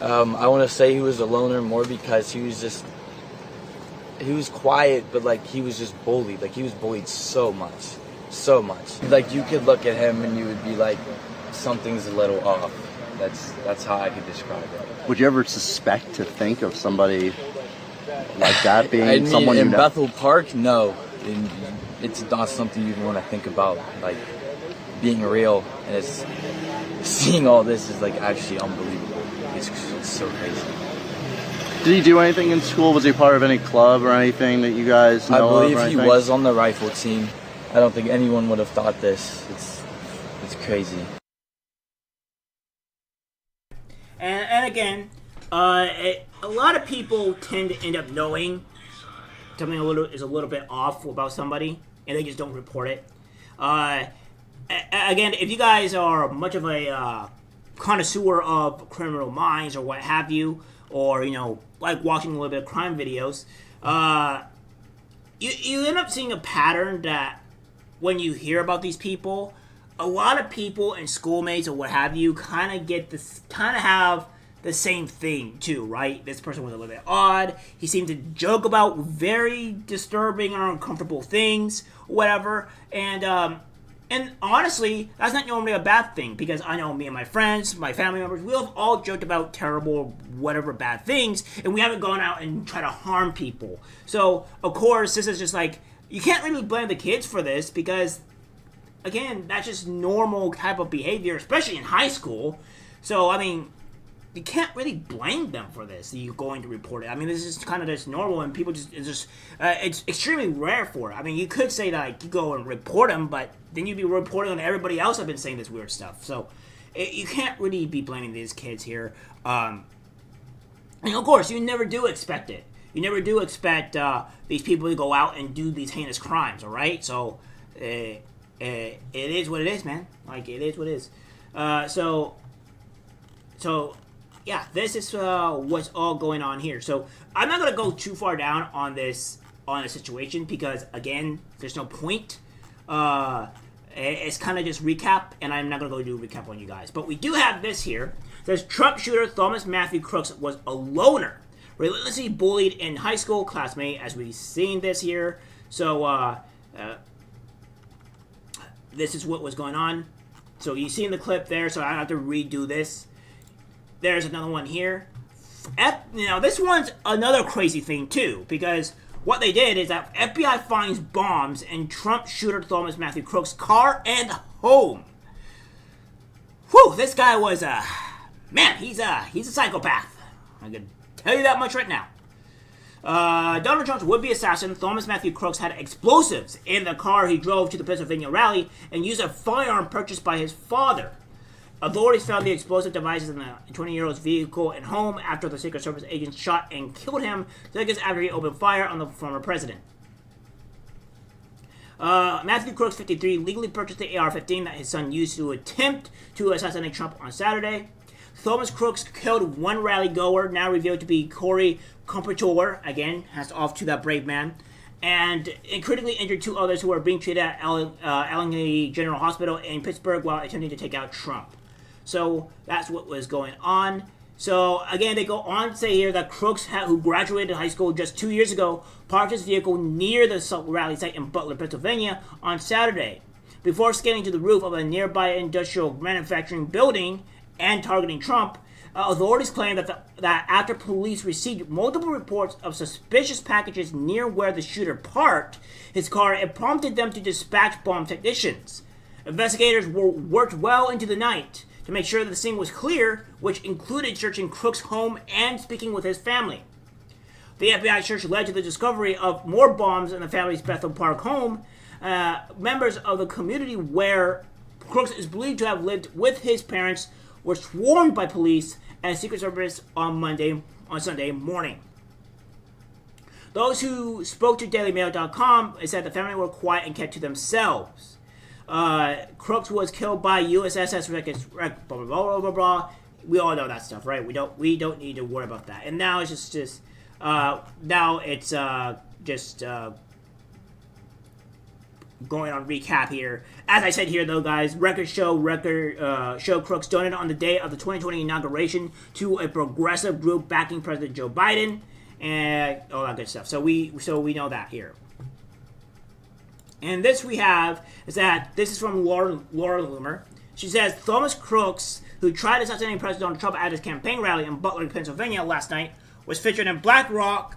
I want to say he was a loner more because he was quiet, but he was just bullied. He was bullied so much. You could look at him and you would be like, something's a little off. That's how I could describe it. Would you ever suspect to think of somebody like that being someone in Bethel Park? No. It's not something you want to think about, being real. And seeing all this is actually unbelievable. It's so crazy. Did he do anything in school? Was he part of any club or anything that you guys know of? I believe he was on the rifle team. I don't think anyone would have thought this. It's crazy. And again, a a lot of people tend to end up knowing something is a little bit off about somebody, and they just don't report it. Again, if you guys are much of a connoisseur of criminal minds or what have you, or like watching a little bit of crime videos, you end up seeing a pattern that when you hear about these people, a lot of people and schoolmates or what have you kind of have the same thing too, right? This person was a little bit odd. He seemed to joke about very disturbing or uncomfortable things, whatever. And honestly, that's not normally a bad thing, because I know me and my friends, my family members, we have all joked about terrible, whatever bad things, and we haven't gone out and tried to harm people. So, of course, this is just like, you can't really blame the kids for this, because, again, that's just normal type of behavior, especially in high school. So, I mean, you can't really blame them for this. You're going to report it. I mean, this is kind of just normal, and people it's extremely rare for it. I mean, you could say that, like, you go and report them, but then you'd be reporting on everybody else have been saying this weird stuff. So you can't really be blaming these kids here. And of course, you never do expect it. You never do expect these people to go out and do these heinous crimes, all right? So it is what it is, man. Like, it is what it is. So yeah, this is what's all going on here. So I'm not gonna go too far down on this situation, because again, there's no point. It's kind of just recap, and I'm not gonna go do a recap on you guys. But we do have this here. It says Trump shooter Thomas Matthew Crooks was a loner, relentlessly bullied in high school classmate, as we've seen this here. So this is what was going on. So you see in the clip there. So I don't have to redo this. There's another one here. Now, this one's another crazy thing, too, because what they did is that FBI finds bombs in Trump shooter Thomas Matthew Crooks' car and home. Whew, this guy was man, he's a psychopath. I can tell you that much right now. Donald Trump's would-be assassin, Thomas Matthew Crooks, had explosives in the car he drove to the Pennsylvania rally and used a firearm purchased by his father. Authorities found the explosive devices in the 20-year-old's vehicle and home after the Secret Service agents shot and killed him seconds after he opened fire on the former president. Matthew Crooks, 53, legally purchased the AR-15 that his son used to attempt to assassinate Trump on Saturday. Thomas Crooks killed one rally goer, now revealed to be Corey Compertor, again, hats off to that brave man, and critically injured two others who were being treated at Allegheny General Hospital in Pittsburgh while attempting to take out Trump. So that's what was going on. So again, they go on to say here that Crooks, who graduated high school just 2 years ago, parked his vehicle near the rally site in Butler, Pennsylvania on Saturday, before scaling to the roof of a nearby industrial manufacturing building and targeting Trump. Authorities claim that after police received multiple reports of suspicious packages near where the shooter parked his car, it prompted them to dispatch bomb technicians. Investigators worked well into the night to make sure that the scene was clear, which included searching Crooks' home and speaking with his family. The FBI search led to the discovery of more bombs in the family's Bethel Park home. Members of the community where Crooks is believed to have lived with his parents were swarmed by police and Secret Service on Sunday morning. Those who spoke to DailyMail.com said the family were quiet and kept to themselves. Crooks was killed by USS Rex, blah, blah, blah, blah, blah. We all know that stuff, right? We don't need to worry about that. And now it's just going on recap here. As I said here, though, guys, records show Crooks donated on the day of the 2020 inauguration to a progressive group backing President Joe Biden and all that good stuff. So we know that here. And this we have is that this is from Laura Loomer. She says Thomas Crooks, who tried to assassinate President Donald Trump at his campaign rally in Butler, Pennsylvania last night, was featured in Black Rock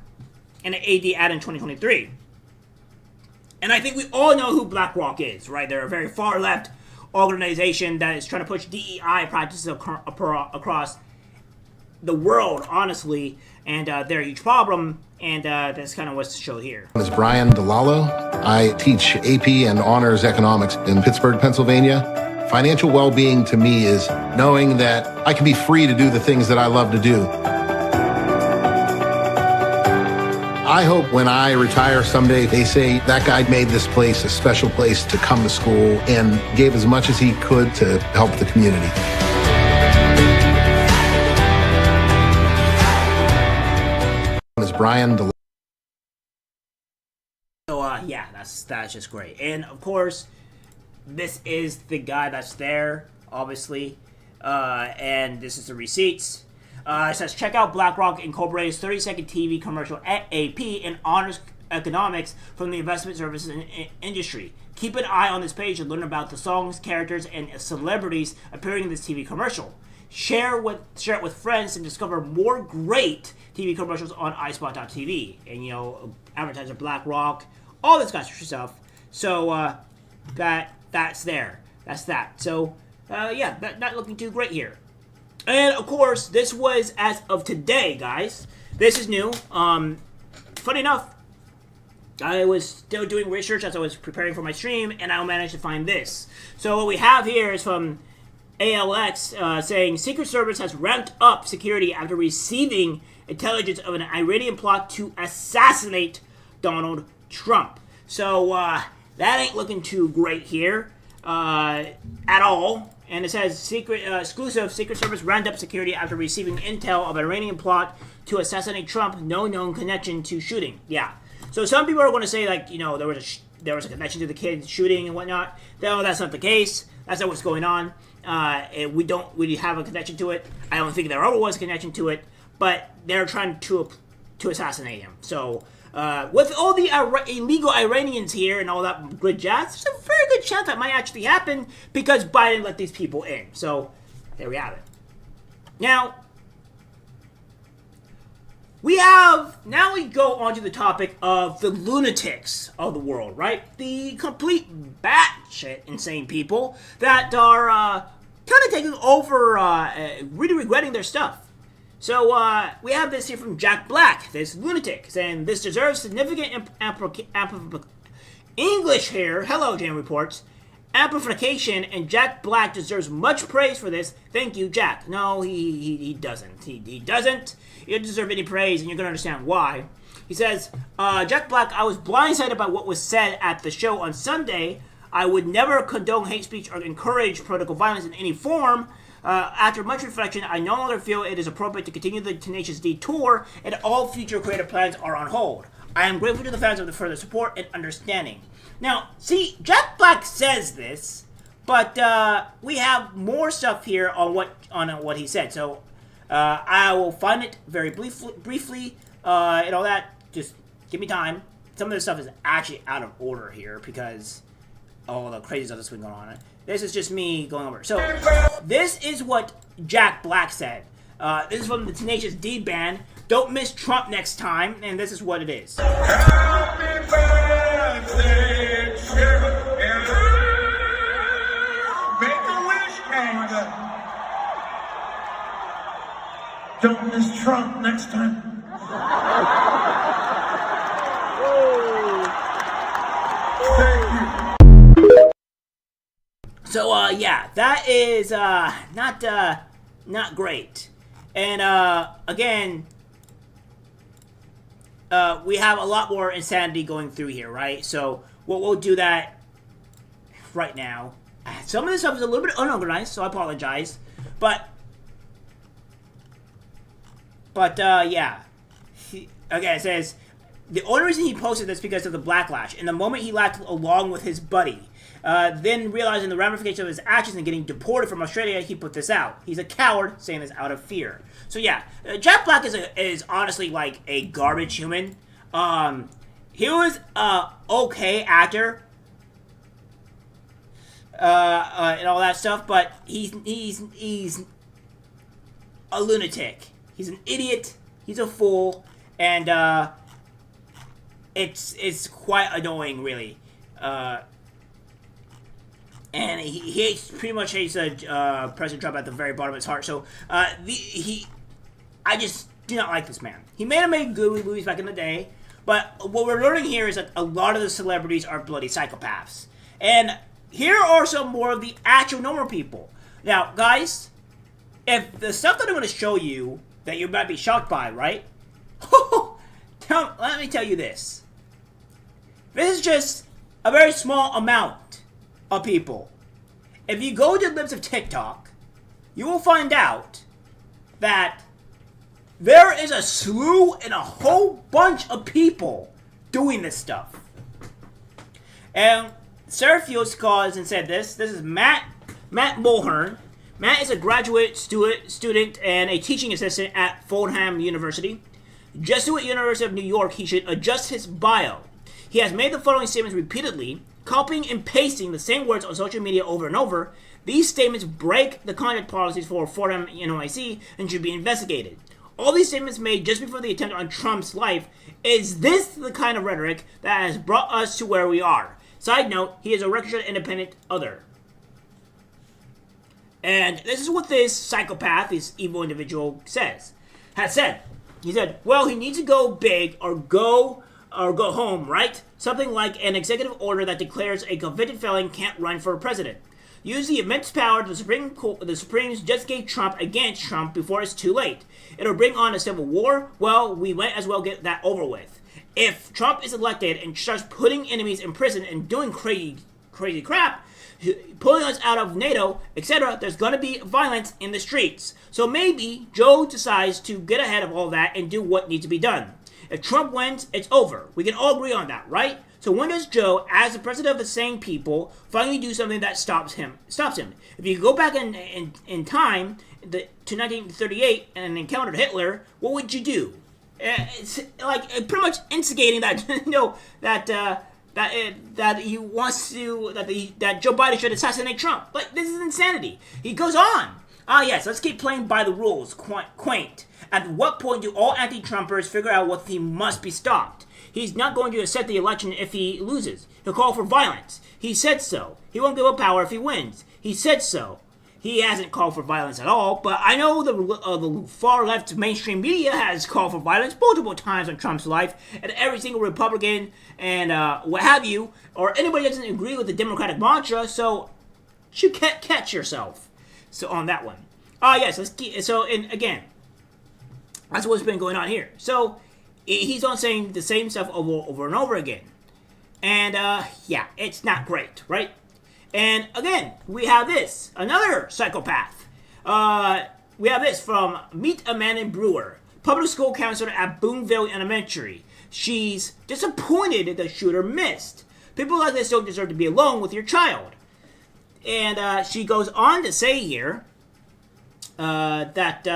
and an AD ad in 2023. And I think we all know who Black Rock is, right? They're a very far left organization that is trying to push DEI practices across the world, honestly, and they're a huge problem, and that's kind of what's shown here. My name is Brian DeLallo. I teach AP and Honors Economics in Pittsburgh, Pennsylvania. Financial well-being to me is knowing that I can be free to do the things that I love to do. I hope when I retire someday, they say that guy made this place a special place to come to school and gave as much as he could to help the community. Is Brian DeLuca. So, yeah, that's just great. And, of course, this is the guy that's there, obviously. And this is the receipts. It says, check out BlackRock Incorporated's 30-second TV commercial at AP and honors economics from the investment services industry. Keep an eye on this page to learn about the songs, characters, and celebrities appearing in this TV commercial. Share it with friends and discover more great TV commercials on iSpot.tv. And, you know, advertiser BlackRock, all this kind of stuff. So, that's there. That's that. So, yeah, not looking too great here. And, of course, this was as of today, guys. This is new. Funny enough, I was still doing research as I was preparing for my stream, and I managed to find this. So what we have here is from ALX saying, Secret Service has ramped up security after receiving intelligence of an Iranian plot to assassinate Donald Trump. So that ain't looking too great here at all. And it says, exclusive Secret Service ramped up security after receiving intel of an Iranian plot to assassinate Trump, no known connection to shooting. Yeah. So some people are going to say, like, you know, there was a connection to the kid shooting and whatnot. No, that's not the case. That's not what's going on. We don't really have a connection to it. I don't think there ever was a connection to it. But they're trying to assassinate him. So with all the illegal Iranians here and all that good jazz, there's a very good chance that might actually happen because Biden let these people in. So there we have it. Now we go on to the topic of the lunatics of the world, right? The complete batshit insane people that are kind of taking over, really regretting their stuff. So, we have this here from Jack Black, this lunatic, saying, this deserves significant English here, hello, Jam Reports, amplification, and Jack Black deserves much praise for this. Thank you, Jack. No, he doesn't. He doesn't. He doesn't deserve any praise, and you're going to understand why. He says, Jack Black, I was blindsided by what was said at the show on Sunday. I would never condone hate speech or encourage political violence in any form. After much reflection, I no longer feel it is appropriate to continue the Tenacious D tour, and all future creative plans are on hold. I am grateful to the fans for the further support and understanding. Now, see, Jack Black says this, but we have more stuff here on what he said. So I will find it very briefly and all that. Just give me time. Some of this stuff is actually out of order here because all the crazy stuff that's been going on. This is just me going over. So, this is what Jack Black said. This is from the Tenacious D band. Don't miss Trump next time, and this is what it is. Happy birthday, make a wish, Canada. Don't miss Trump next time. Thank you. So, yeah, that is, not great. And, again, we have a lot more insanity going through here, right? So, we'll do that right now. Some of this stuff is a little bit unorganized, so I apologize. But, yeah. Again, it says, the only reason he posted this because of the backlash. In the moment he laughed along with his buddy. Then realizing the ramifications of his actions and getting deported from Australia, he put this out. He's a coward, saying this out of fear. So yeah, Jack Black is honestly like a garbage human. He was a okay actor, and all that stuff, but he's a lunatic. He's an idiot. He's a fool, and it's quite annoying, really. And he pretty much hates President Trump at the very bottom of his heart. So I just do not like this man. He may have made good movies back in the day, but what we're learning here is that a lot of the celebrities are bloody psychopaths. And here are some more of the actual normal people. Now, guys, if the stuff that I'm going to show you that you might be shocked by, right? let me tell you this. This is just a very small amount of people. If you go to the lips of TikTok, you will find out that there is a slew and a whole bunch of people doing this stuff. And Sarah Fields calls and said this. This is Matt Mulhern. Matt is a graduate student and a teaching assistant at Fordham University. Jesuit University of New York, he should adjust his bio. He has made the following statements repeatedly, copying and pasting the same words on social media over and over. These statements break the content policies for Fordham NYC and should be investigated. All these statements made just before the attempt on Trump's life. Is this the kind of rhetoric that has brought us to where we are? Side note, he is a registered independent other. And this is what this psychopath, this evil individual has said. He said, well, he needs to go big or go home, right? Something like an executive order that declares a convicted felon can't run for president. Use the immense power the Supremes just gave Trump against Trump before it's too late. It'll bring on a civil war. Well, we might as well get that over with. If Trump is elected and starts putting enemies in prison and doing crazy crap, pulling us out of NATO, etc., there's going to be violence in the streets. So maybe Joe decides to get ahead of all that and do what needs to be done. If Trump wins, it's over. We can all agree on that, right? So when does Joe, as the president of the same people, finally do something that stops him? If you go back in time to 1938 and encountered Hitler, what would you do? It's like pretty much instigating that that he wants to that Joe Biden should assassinate Trump. Like, this is insanity. He goes on. Yes, let's keep playing by the rules. Quaint. At what point do all anti-Trumpers figure out what he must be stopped? He's not going to accept the election if he loses. He'll call for violence. He said so. He won't give up power if he wins. He said so. He hasn't called for violence at all, but I know the far-left mainstream media has called for violence multiple times on Trump's life, and every single Republican and what have you, or anybody that doesn't agree with the Democratic mantra, so you can't catch yourself. So on that one. Yes, let's keep, so, and again, that's what's been going on here. So, he's on saying the same stuff over and over again. And, yeah, it's not great, right? And again, we have this, another psychopath. We have this from Meet Amanda Brewer, public school counselor at Boonville Elementary. She's disappointed the shooter missed. People like this don't deserve to be alone with your child. And she goes on to say here that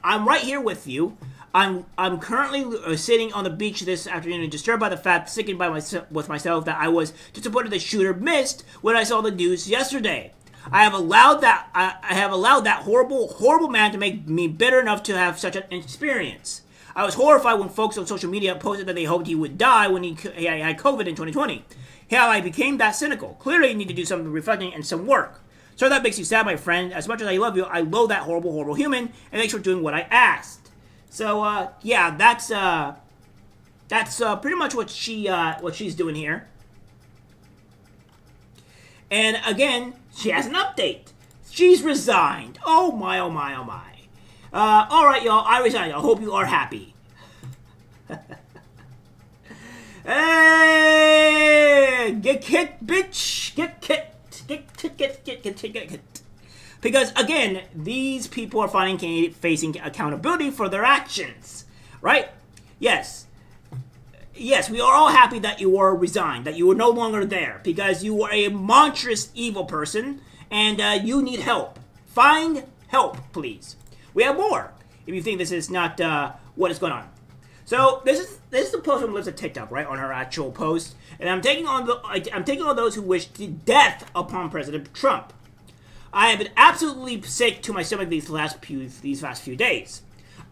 I'm right here with you. I'm currently sitting on the beach this afternoon and disturbed by the fact, thinking with myself that I was disappointed the shooter missed when I saw the news yesterday. I have allowed that horrible man to make me bitter enough to have such an experience. I was horrified when folks on social media posted that they hoped he would die when he had COVID in 2020. How I became that cynical. Clearly, you need to do some reflecting and some work. So that makes you sad, my friend. As much as I love you, I loathe that horrible human, and thanks for doing what I asked. So, yeah, that's pretty much what she's doing here. And again, she has an update. She's resigned. Oh my, oh my, oh my. Alright, y'all, I resigned. I hope you are happy. Hey! Get kicked, bitch! Get kicked. Get. Because, again, these people are facing accountability for their actions. Right? Yes. Yes, we are all happy that you were resigned, that you were no longer there, because you were a monstrous evil person, and you need help. Find help, please. We have more, if you think this is not what is going on. So this is the post from Lives of TikTok, right, on her actual post, and I'm taking on those who wish death upon President Trump. I have been absolutely sick to my stomach these last few days.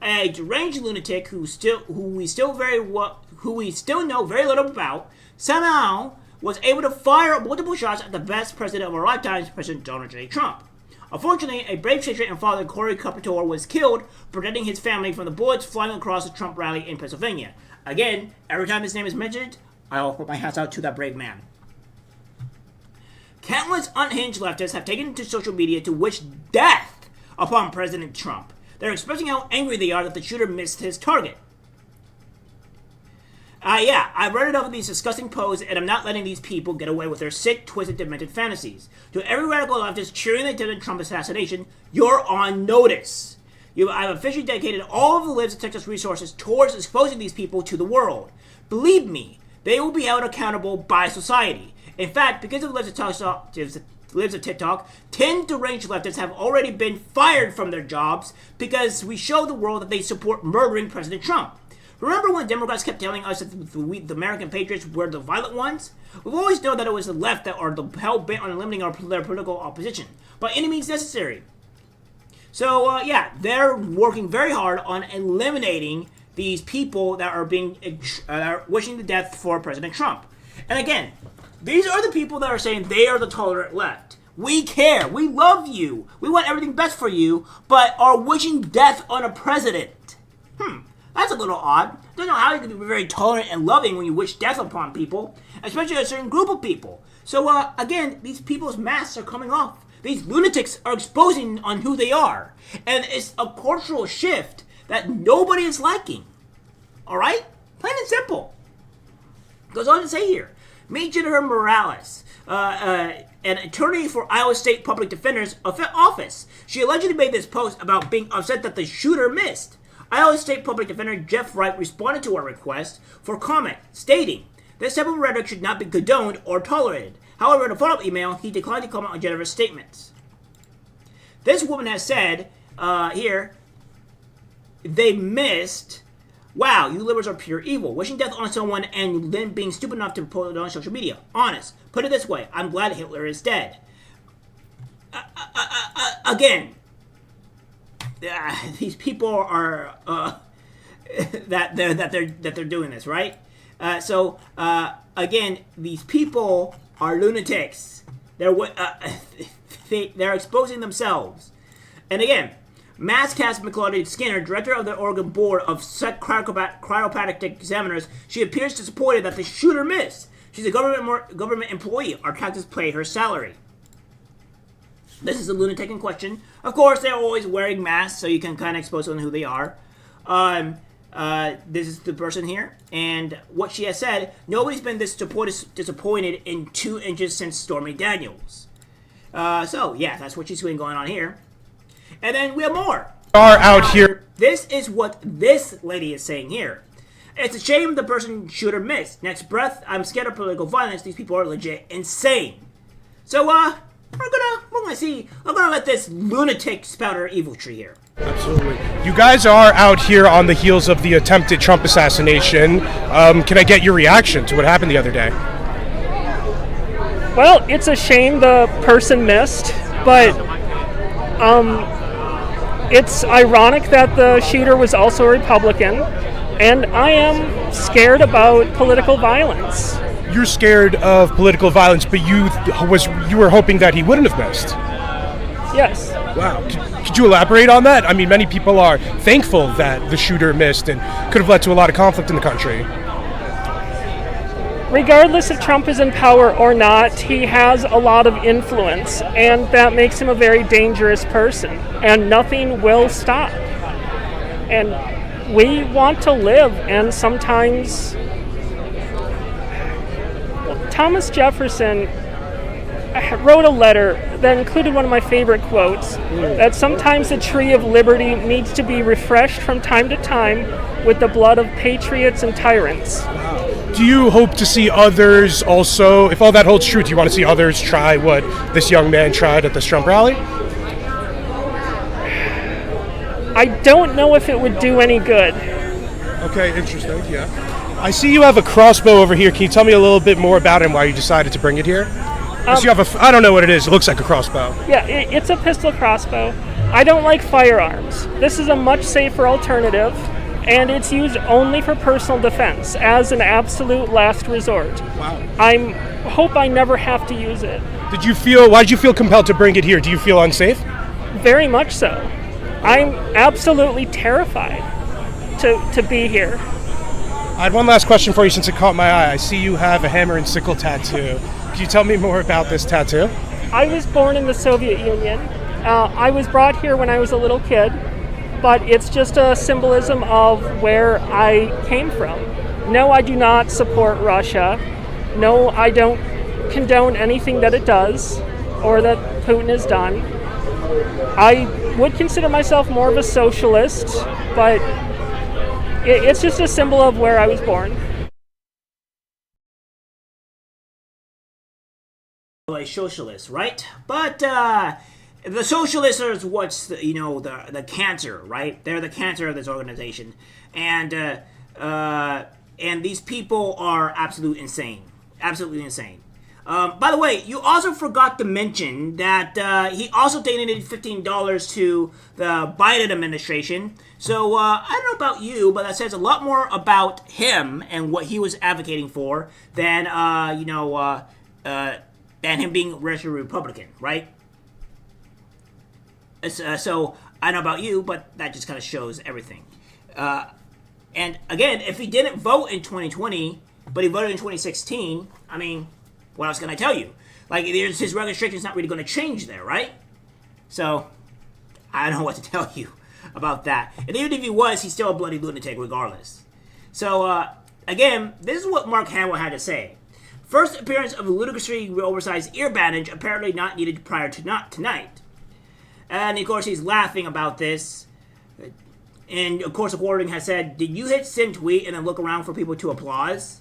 A deranged lunatic who we still know very little about somehow was able to fire multiple shots at the best president of our lifetimes, President Donald J. Trump. Unfortunately, a brave patriot and father, Cory Carpenter, was killed, protecting his family from the bullets flying across the Trump rally in Pennsylvania. Again, every time his name is mentioned, I'll put my hats out to that brave man. Countless unhinged leftists have taken to social media to wish death upon President Trump. They're expressing how angry they are that the shooter missed his target. I've read enough of these disgusting posts, and I'm not letting these people get away with their sick, twisted, demented fantasies. To every radical leftist cheering the attempted Trump assassination, you're on notice. I've officially dedicated all of the Libs of Texas resources towards exposing these people to the world. Believe me, they will be held accountable by society. In fact, because of Libs of TikTok, 10 deranged leftists have already been fired from their jobs because we show the world that they support murdering President Trump. Remember when Democrats kept telling us that the American patriots were the violent ones? We've always known that it was the left that are the hell-bent on eliminating their political opposition, by any means necessary. So, they're working very hard on eliminating these people that are wishing the death for President Trump. And again, these are the people that are saying they are the tolerant left. We care. We love you. We want everything best for you, but are wishing death on a president. That's a little odd. Don't know how you can be very tolerant and loving when you wish death upon people, especially a certain group of people. So, again, these people's masks are coming off. These lunatics are exposing on who they are. And it's a cultural shift that nobody is liking. Alright? Plain and simple. Goes on to say here. Meet Jennifer Morales, an attorney for Iowa State Public Defender's office. She allegedly made this post about being upset that the shooter missed. Iowa State Public Defender Jeff Wright responded to our request for comment, stating, this type of rhetoric should not be condoned or tolerated. However, in a follow-up email, he declined to comment on Jennifer's statements. This woman has said, here, they missed, wow, you liberals are pure evil. Wishing death on someone and then being stupid enough to post it on social media. Honest. Put it this way, I'm glad Hitler is dead. Again, these people are that they're doing this, right? Again, these people are lunatics. They're exposing themselves. And again, Mass-Cast McClellan Skinner, director of the Oregon Board of Chiropractic Examiners, she appears disappointed that the shooter missed. She's a government employee. Our taxes pay her salary. This is a lunatic in question. Of course, they're always wearing masks, so you can kind of expose them who they are. This is the person here, and what she has said, nobody's been this disappointed in 2 inches since Stormy Daniels. That's what she's been going on here. And then we have more. Are out here. This is what this lady is saying here. It's a shame the person shooter missed. Next breath, I'm scared of political violence. These people are legit insane. So, I'm gonna let this lunatic spout her evil tree here. Absolutely. You guys are out here on the heels of the attempted Trump assassination. Can I get your reaction to what happened the other day? Well, it's a shame the person missed, but it's ironic that the shooter was also a Republican, and I am scared about political violence. You're scared of political violence, but you were hoping that he wouldn't have missed. Yes. Wow. Could you elaborate on that? I mean, many people are thankful that the shooter missed and could have led to a lot of conflict in the country. Regardless if Trump is in power or not, he has a lot of influence, and that makes him a very dangerous person, and nothing will stop. And we want to live, and sometimes Thomas Jefferson wrote a letter that included one of my favorite quotes, that sometimes the tree of liberty needs to be refreshed from time to time with the blood of patriots and tyrants. Do you hope to see others also, if all that holds true, do you want to see others try what this young man tried at this Trump rally? I don't know if it would do any good. Okay, interesting, yeah. I see you have a crossbow over here. Can you tell me a little bit more about it and why you decided to bring it here? You have I don't know what it is. It looks like a crossbow. Yeah, it's a pistol crossbow. I don't like firearms. This is a much safer alternative, and it's used only for personal defense as an absolute last resort. Wow. I hope I never have to use it. Why did you feel compelled to bring it here? Do you feel unsafe? Very much so. I'm absolutely terrified to be here. I had one last question for you since it caught my eye. I see you have a hammer and sickle tattoo. Can you tell me more about this tattoo? I was born in the Soviet Union. I was brought here when I was a little kid, but it's just a symbolism of where I came from. No, I do not support Russia. No, I don't condone anything that it does or that Putin has done. I would consider myself more of a socialist, but it's just a symbol of where I was born. A socialist, right? But the socialists are what's the cancer, right? They're the cancer of this organization, and these people are absolutely insane. By the way, you also forgot to mention that he also donated $15 to the Biden administration. So I don't know about you, but that says a lot more about him and what he was advocating for than than him being a registered Republican, right? So I don't know about you, but that just kind of shows everything. And again, if he didn't vote in 2020, but he voted in 2016, I mean, what else can I tell you? Like, his registration's not really going to change there, right? So, I don't know what to tell you about that. And even if he was, he's still a bloody lunatic regardless. So, again, this is what Mark Hamill had to say. First appearance of a ludicrously oversized ear bandage apparently not needed prior to tonight. And, of course, he's laughing about this. And, of course, the Warding has said, did you hit send tweet and then look around for people to applause?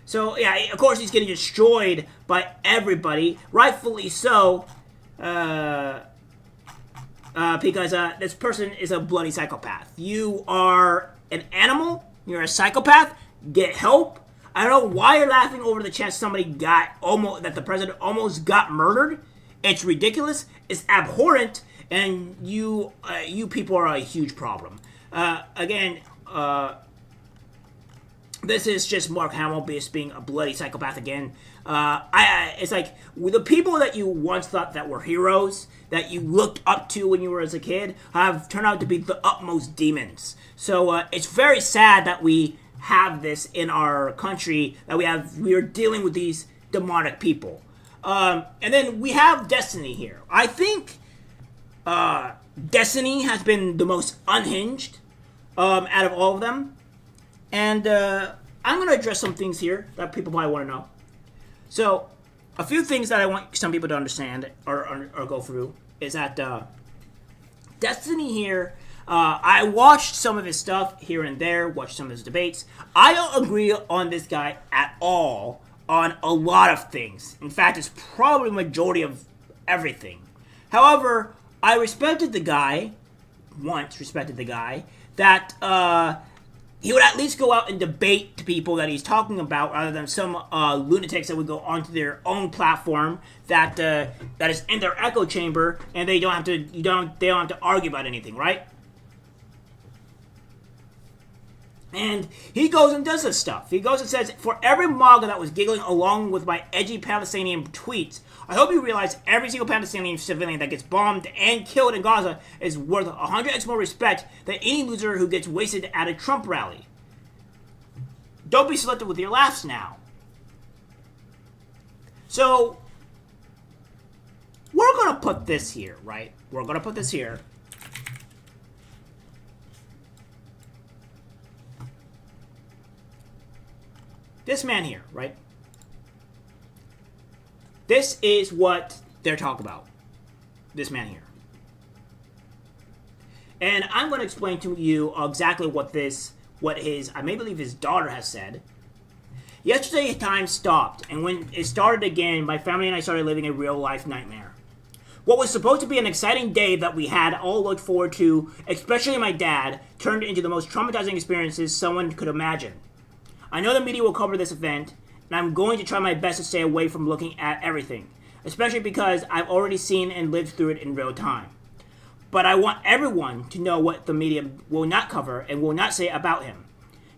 So, yeah, of course he's getting destroyed by everybody, rightfully so, because this person is a bloody psychopath. You are an animal, you're a psychopath, get help. I don't know why you're laughing over the chance that the president almost got murdered. It's ridiculous, it's abhorrent, and you people are a huge problem. This is just Mark Hamill being a bloody psychopath again. It's like the people that you once thought that were heroes, that you looked up to when you were as a kid, have turned out to be the utmost demons. So it's very sad that we have this in our country, that we are dealing with these demonic people. And then we have Destiny here. I think Destiny has been the most unhinged out of all of them. And I'm going to address some things here that people might want to know. So, a few things that I want some people to understand or go through is that Destiny here, I watched some of his stuff here and there, watched some of his debates. I don't agree on this guy at all on a lot of things. In fact, it's probably the majority of everything. However, I respected the guy, that he would at least go out and debate to people that he's talking about, rather than some lunatics that would go onto their own platform that is in their echo chamber, and they don't have to argue about anything, right? And he goes and does this stuff. He goes and says, for every MAGA that was giggling along with my edgy Palestinian tweets, I hope you realize every single Palestinian civilian that gets bombed and killed in Gaza is worth 100x more respect than any loser who gets wasted at a Trump rally. Don't be selective with your laughs now. So, we're going to put this here, right? We're going to put this here. This man here, right? This is what they're talking about. This man here. And I'm going to explain to you exactly what I may believe his daughter has said. Yesterday, time stopped, and when it started again, my family and I started living a real-life nightmare. What was supposed to be an exciting day that we had all looked forward to, especially my dad, turned into the most traumatizing experiences someone could imagine. I know the media will cover this event, and I'm going to try my best to stay away from looking at everything, especially because I've already seen and lived through it in real time. But I want everyone to know what the media will not cover and will not say about him.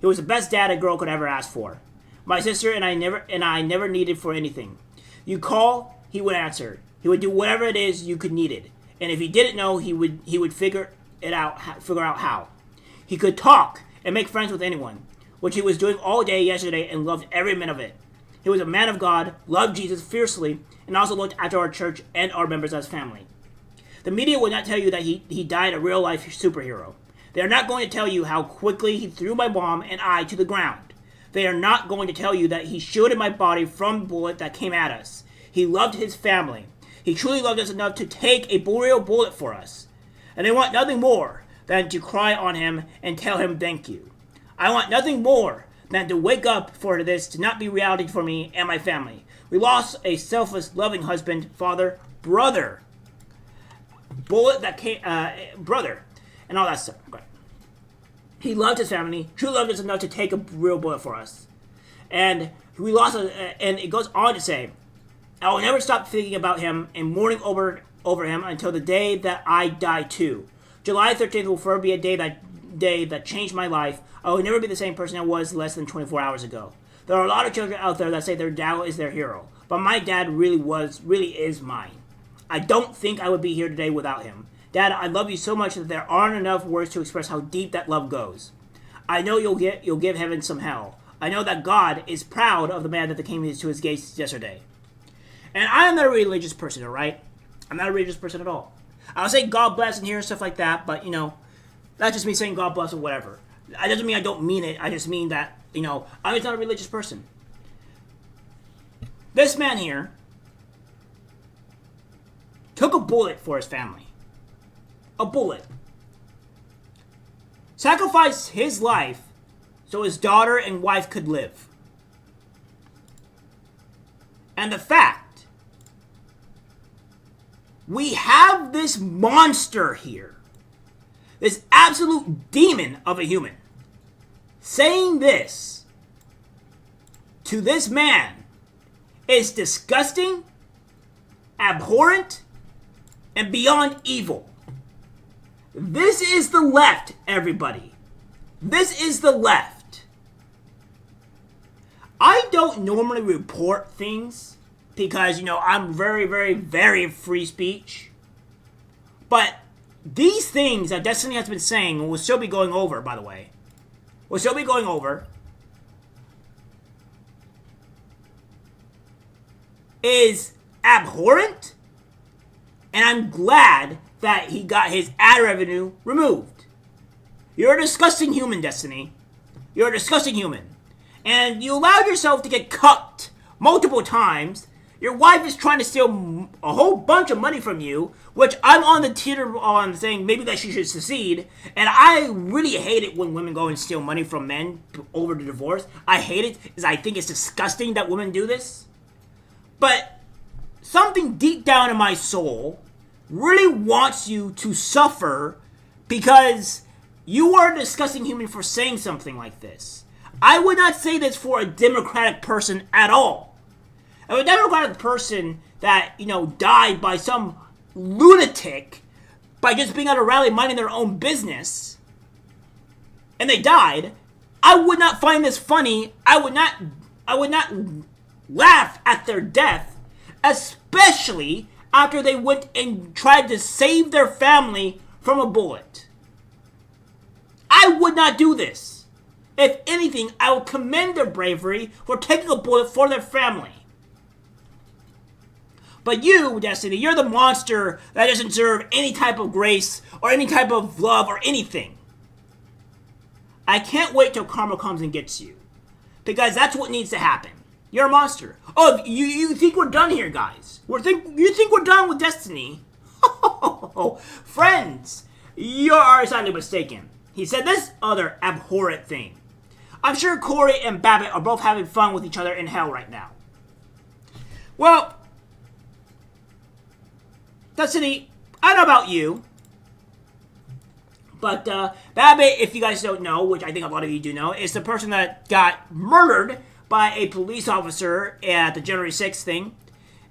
He was the best dad a girl could ever ask for. My sister and I never needed for anything. You call, he would answer. He would do whatever it is you could needed, and if he didn't know, he would figure out how. He could talk and make friends with anyone, which he was doing all day yesterday and loved every minute of it. He was a man of God, loved Jesus fiercely, and also looked after our church and our members as family. The media will not tell you that he died a real-life superhero. They are not going to tell you how quickly he threw my mom and I to the ground. They are not going to tell you that he shielded my body from the bullet that came at us. He loved his family. He truly loved us enough to take a real bullet for us. And they want nothing more than to cry on him and tell him thank you. I want nothing more than to wake up for this to not be reality for me and my family. We lost a selfless, loving husband, father, brother. Bullet that came, brother, and all that stuff. Okay. He loved his family, truly loved us enough to take a real bullet for us. And we lost, and it goes on to say, I will never stop thinking about him and mourning over him until the day that I die too. July 13th will forever be a day that changed my life. I will never be the same person I was less than 24 hours ago. There are a lot of children out there that say their dad is their hero, but my dad really is mine. I don't think I would be here today without him. Dad, I love you so much that there aren't enough words to express how deep that love goes. I know you'll give heaven some hell. I know that God is proud of the man that came to his gates yesterday. And I am not a religious person, alright? I'm not a religious person at all. I'll say God bless in here and stuff like that, but, that's just me saying God bless or whatever. That doesn't mean I don't mean it. I just mean that, I'm just not a religious person. This man here took a bullet for his family. A bullet. Sacrificed his life so his daughter and wife could live. And the fact, we have this monster here, this absolute demon of a human, saying this to this man is disgusting, abhorrent, and beyond evil. This is the left, everybody. This is the left. I don't normally report things because, I'm very, very, very free speech. But these things that Destiny has been saying, and will still be going over, by the way, will still be going over, is abhorrent, and I'm glad that he got his ad revenue removed. You're a disgusting human, Destiny. You're a disgusting human. And you allowed yourself to get cucked multiple times. Your wife is trying to steal a whole bunch of money from you, which I'm on the teeter on saying maybe that she should secede. And I really hate it when women go and steal money from men over the divorce. I hate it because I think it's disgusting that women do this. But something deep down in my soul really wants you to suffer because you are a disgusting human for saying something like this. I would not say this for a Democratic person at all. If a Democratic person that, died by some lunatic by just being at a rally minding their own business, and they died, I would not find this funny. I would not laugh at their death, especially after they went and tried to save their family from a bullet. I would not do this. If anything, I would commend their bravery for taking a bullet for their family. But you, Destiny, you're the monster that doesn't deserve any type of grace or any type of love or anything. I can't wait till karma comes and gets you. Because that's what needs to happen. You're a monster. Oh, you think we're done here, guys? You think we're done with Destiny? Friends, you are sadly mistaken. He said this other abhorrent thing. I'm sure Corey and Babbitt are both having fun with each other in hell right now. Well, Destiny, I don't know about you, but Babbitt, if you guys don't know, which I think a lot of you do know, is the person that got murdered by a police officer at the January 6th thing.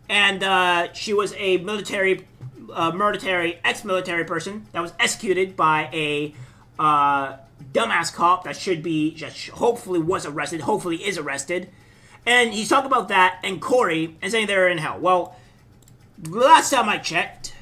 And she was a ex-military person that was executed by a dumbass cop that hopefully was arrested, hopefully is arrested. And he's talking about that and Corey and saying they're in hell. Well, last time I checked,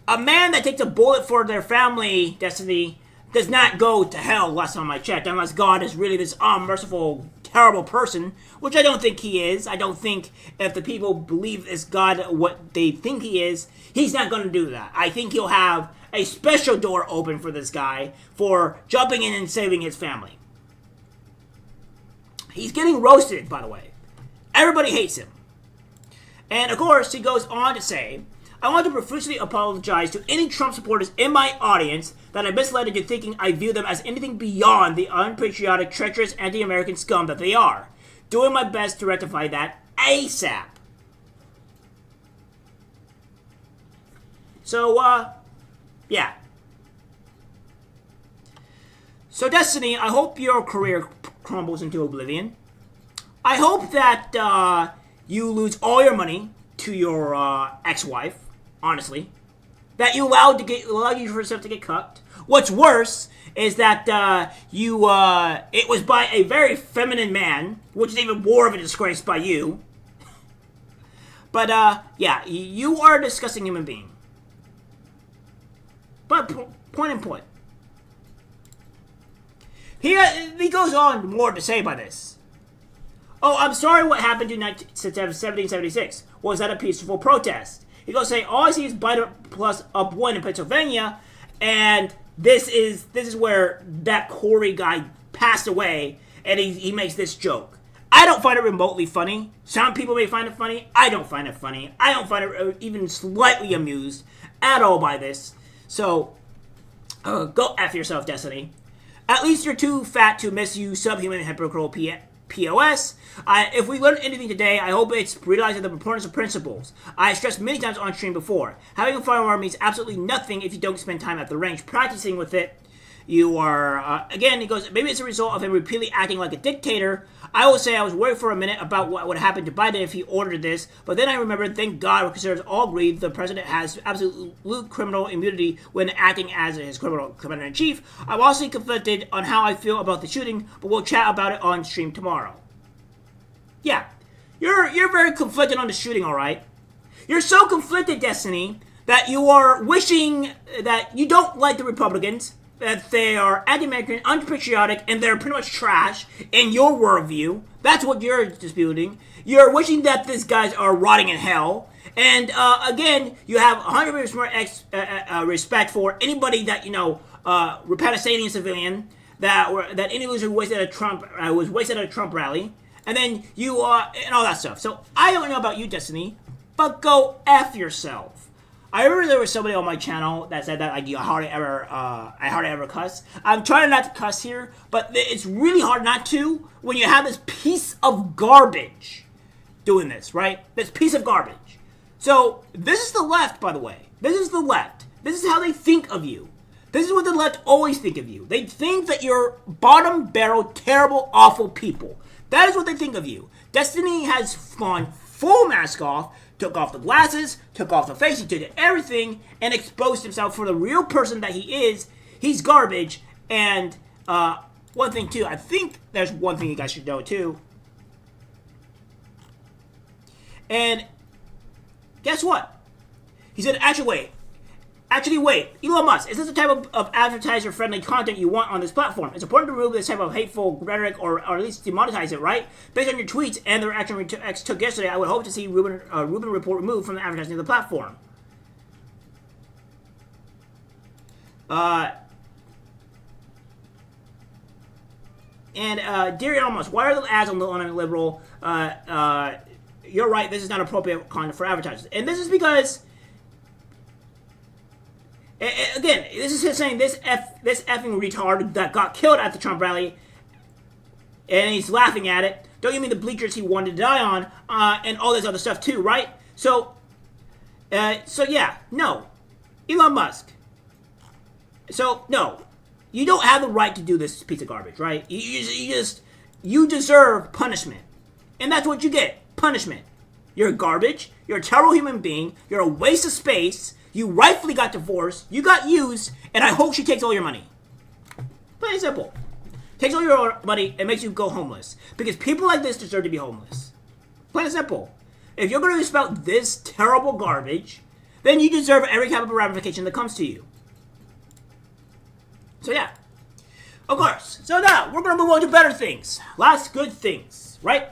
a man that takes a bullet for their family, Destiny, does not go to hell last time I checked, unless God is really this unmerciful, terrible person, which I don't think he is. I don't think if the people believe this God what they think he is, he's not going to do that. I think he'll have a special door open for this guy for jumping in and saving his family. He's getting roasted, by the way. Everybody hates him. And of course, he goes on to say, I want to profusely apologize to any Trump supporters in my audience that I misled into thinking I view them as anything beyond the unpatriotic, treacherous, anti-American scum that they are. Doing my best to rectify that ASAP. So, yeah. So, Destiny, I hope your career crumbles into oblivion. I hope that you lose all your money to your ex-wife. Honestly, that you allow yourself to get cut. What's worse is that it was by a very feminine man, which is even more of a disgrace by you. But yeah, you are a disgusting human being. But point in point, he goes on more to say by this. Oh, I'm sorry what happened in 1776. Was that a peaceful protest? He goes say, all I see is Biden plus up one in Pennsylvania, and this is where that Corey guy passed away, and he makes this joke. I don't find it remotely funny. Some people may find it funny. I don't find it funny. I don't find it even slightly amused at all by this. So, go F yourself, Destiny. At least you're too fat to miss you subhuman hypocritical POS. If we learned anything today, I hope it's realizing the importance of principles. I stressed many times on stream before. Having a firearm means absolutely nothing if you don't spend time at the range practicing with it. You are, again, he goes, maybe it's a result of him repeatedly acting like a dictator. I will say I was worried for a minute about what would happen to Biden if he ordered this, but then I remembered, thank God, conservatives all agree the president has absolute criminal immunity when acting as his criminal commander-in-chief. I'm also conflicted on how I feel about the shooting, but we'll chat about it on stream tomorrow. Yeah, you're very conflicted on the shooting, all right? You're so conflicted, Destiny, that you are wishing that you don't like the Republicans, that they are anti-American, unpatriotic, and they're pretty much trash in your worldview. That's what you're disputing. You're wishing that these guys are rotting in hell. And again, you have 100% respect for anybody that, Palestinian civilian, that any loser who wasted at a Trump was wasted at a Trump rally. And then you and all that stuff. So I don't know about you, Destiny, but go F yourself. I remember there was somebody on my channel that said that I hardly ever cuss. I'm trying not to cuss here, but it's really hard not to when you have this piece of garbage doing this, right? This piece of garbage. So this is the left, by the way. This is the left. This is how they think of you. This is what the left always think of you. They think that you're bottom barrel, terrible, awful people. That is what they think of you. Destiny has gone full mask off, took off the glasses, took off the face, he did everything, and exposed himself for the real person that he is. He's garbage. And one thing, too, I think there's one thing you guys should know, too. And guess what? He said, actually, wait, Elon Musk, is this the type of advertiser-friendly content you want on this platform? It's important to remove this type of hateful rhetoric or at least demonetize it, right? Based on your tweets and the reaction X took yesterday, I would hope to see Rubin report removed from the advertising of the platform. Dear Elon Musk, why are the ads on the liberal? You're right, this is not appropriate content for advertisers. And this is because... Again, this is him saying this effing retard that got killed at the Trump rally, and he's laughing at it. Don't you mean the bleachers he wanted to die on, and all this other stuff too, right? So yeah, no, Elon Musk. So no, you don't have the right to do this piece of garbage, right? You deserve punishment, and that's what you get, punishment. You're garbage. You're a terrible human being. You're a waste of space. You rightfully got divorced, you got used, and I hope she takes all your money. Plain and simple. Takes all your money and makes you go homeless. Because people like this deserve to be homeless. Plain and simple. If you're going to spout this terrible garbage, then you deserve every type of ramification that comes to you. So yeah, Of course. So now, we're going to move on to better things. Last good things, right?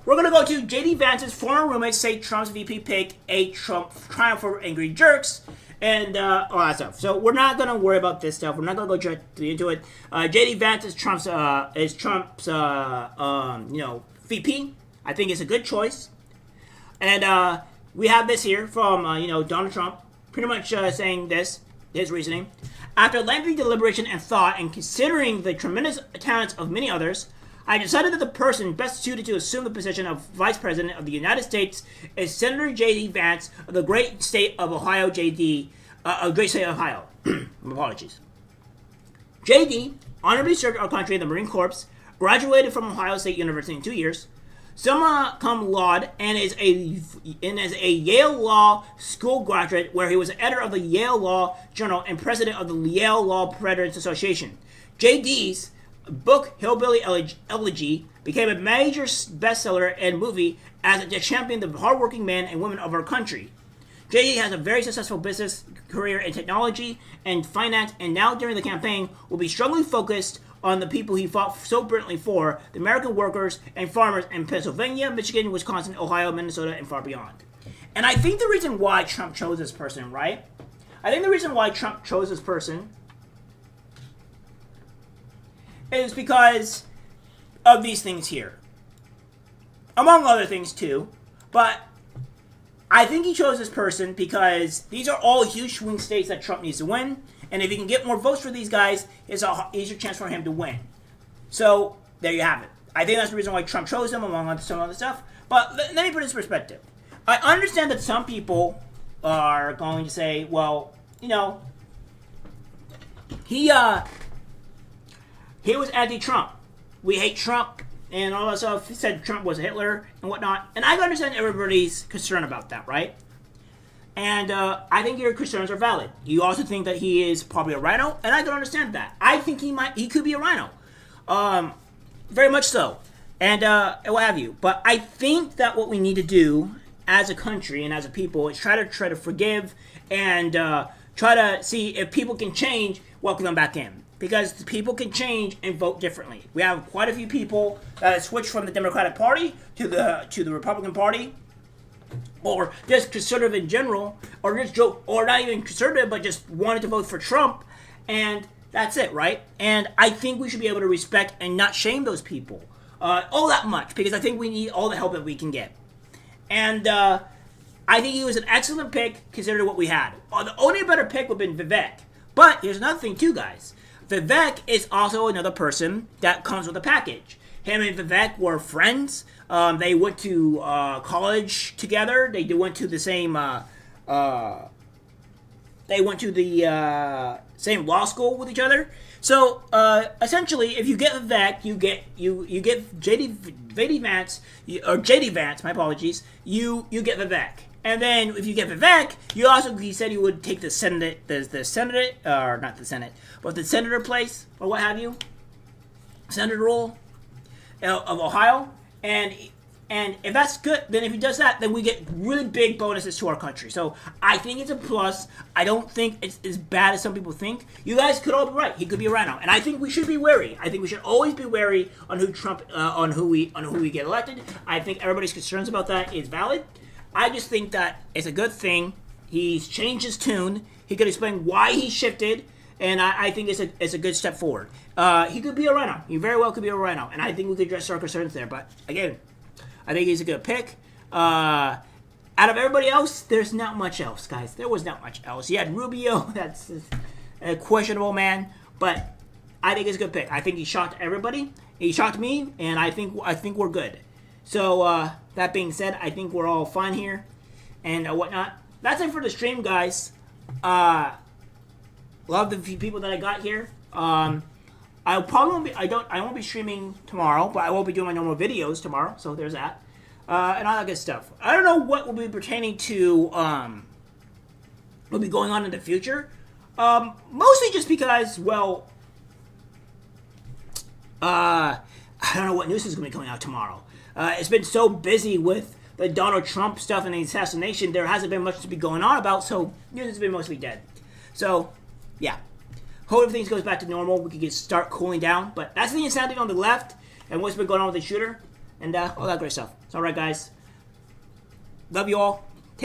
We're going to go to J.D. Vance's former roommates say Trump's VP pick a Trump triumph for angry jerks and all that stuff. So we're not going to worry about this stuff. We're not going to go directly into it. J.D. Vance is Trump's VP. I think it's a good choice. And we have this here from, Donald Trump, pretty much saying this, his reasoning. After lengthy deliberation and thought, and considering the tremendous talents of many others, I decided that the person best suited to assume the position of Vice President of the United States is Senator J.D. Vance of the great state of Ohio, great state of Ohio. Apologies. J.D. honorably served our country in the Marine Corps, graduated from Ohio State University in 2 years, summa cum laude, and is a Yale Law School graduate where he was editor of the Yale Law Journal and president of the Yale Law Presidents Association. J.D.'s book Hillbilly Elegy became a major bestseller and movie as it championed the hardworking men and women of our country. J.D. has a very successful business career in technology and finance, and now during the campaign will be strongly focused on the people he fought so brilliantly for, the American workers and farmers in Pennsylvania, Michigan, Wisconsin, Ohio, Minnesota, and far beyond. And I think the reason why Trump chose this person, right? I think the reason why Trump chose this person is because of these things here. Among other things too, but I think he chose this person because these are all huge swing states that Trump needs to win, and if he can get more votes for these guys, it's a easier chance for him to win. So, there you have it. I think that's the reason why Trump chose him, among some other stuff. But let me put this in perspective. I understand that some people are going to say, well, he was anti-Trump. We hate Trump and all that stuff. He said Trump was Hitler and whatnot. And I understand everybody's concern about that, right? And I think your concerns are valid. You also think that he is probably a rhino, and I can understand that. I think he could be a rhino. Very much so. And what have you. But I think that what we need to do as a country and as a people is try to forgive and try to see if people can change, welcome them back in. Because people can change and vote differently. We have quite a few people that have switched from the Democratic Party to the Republican Party, or just conservative in general, or not even conservative, but just wanted to vote for Trump, and that's it, right? And I think we should be able to respect and not shame those people all that much, because I think we need all the help that we can get. And I think he was an excellent pick considering what we had. The only better pick would have been Vivek. But here's another thing too, guys. Vivek is also another person that comes with a package. Him and Vivek were friends. They went to college together. They went to the same. They went to the same law school with each other. So essentially, if you get Vivek, you get JD Vance, or JD Vance. My apologies. You get Vivek. And then if you get Vivek, he said he would take the Senate, or not the Senate, but the senator place, or what have you, senator role of Ohio. And if that's good, then if he does that, then we get really big bonuses to our country. So I think it's a plus. I don't think it's as bad as some people think. You guys could all be right. He could be a rhino, and I think we should be wary. I think we should always be wary on who we get elected. I think everybody's concerns about that is valid. I just think that it's a good thing. He's changed his tune. He could explain why he shifted, and I think it's a good step forward. He could be a rhino. He very well could be a rhino, and I think we could address our concerns there. But again, I think he's a good pick. Out of everybody else, there's not much else, guys. There was not much else. You had Rubio. That's a questionable man, but I think it's a good pick. I think he shocked everybody. He shocked me, and I think we're good. So that being said, I think we're all fine here and whatnot. That's it for the stream, guys. Love the few people that I got here. I won't be streaming tomorrow, but I will be doing my normal videos tomorrow. So there's that, and all that good stuff. I don't know what will be pertaining to will be going on in the future. Mostly just because, well, I don't know what news is going to be coming out tomorrow. It's been so busy with the Donald Trump stuff and the assassination, there hasn't been much to be going on about, so news has been mostly dead. So, yeah. Hope everything goes back to normal. We can start cooling down. But that's the insanity on the left and what's been going on with the shooter and all that great stuff. It's all right, guys. Love you all.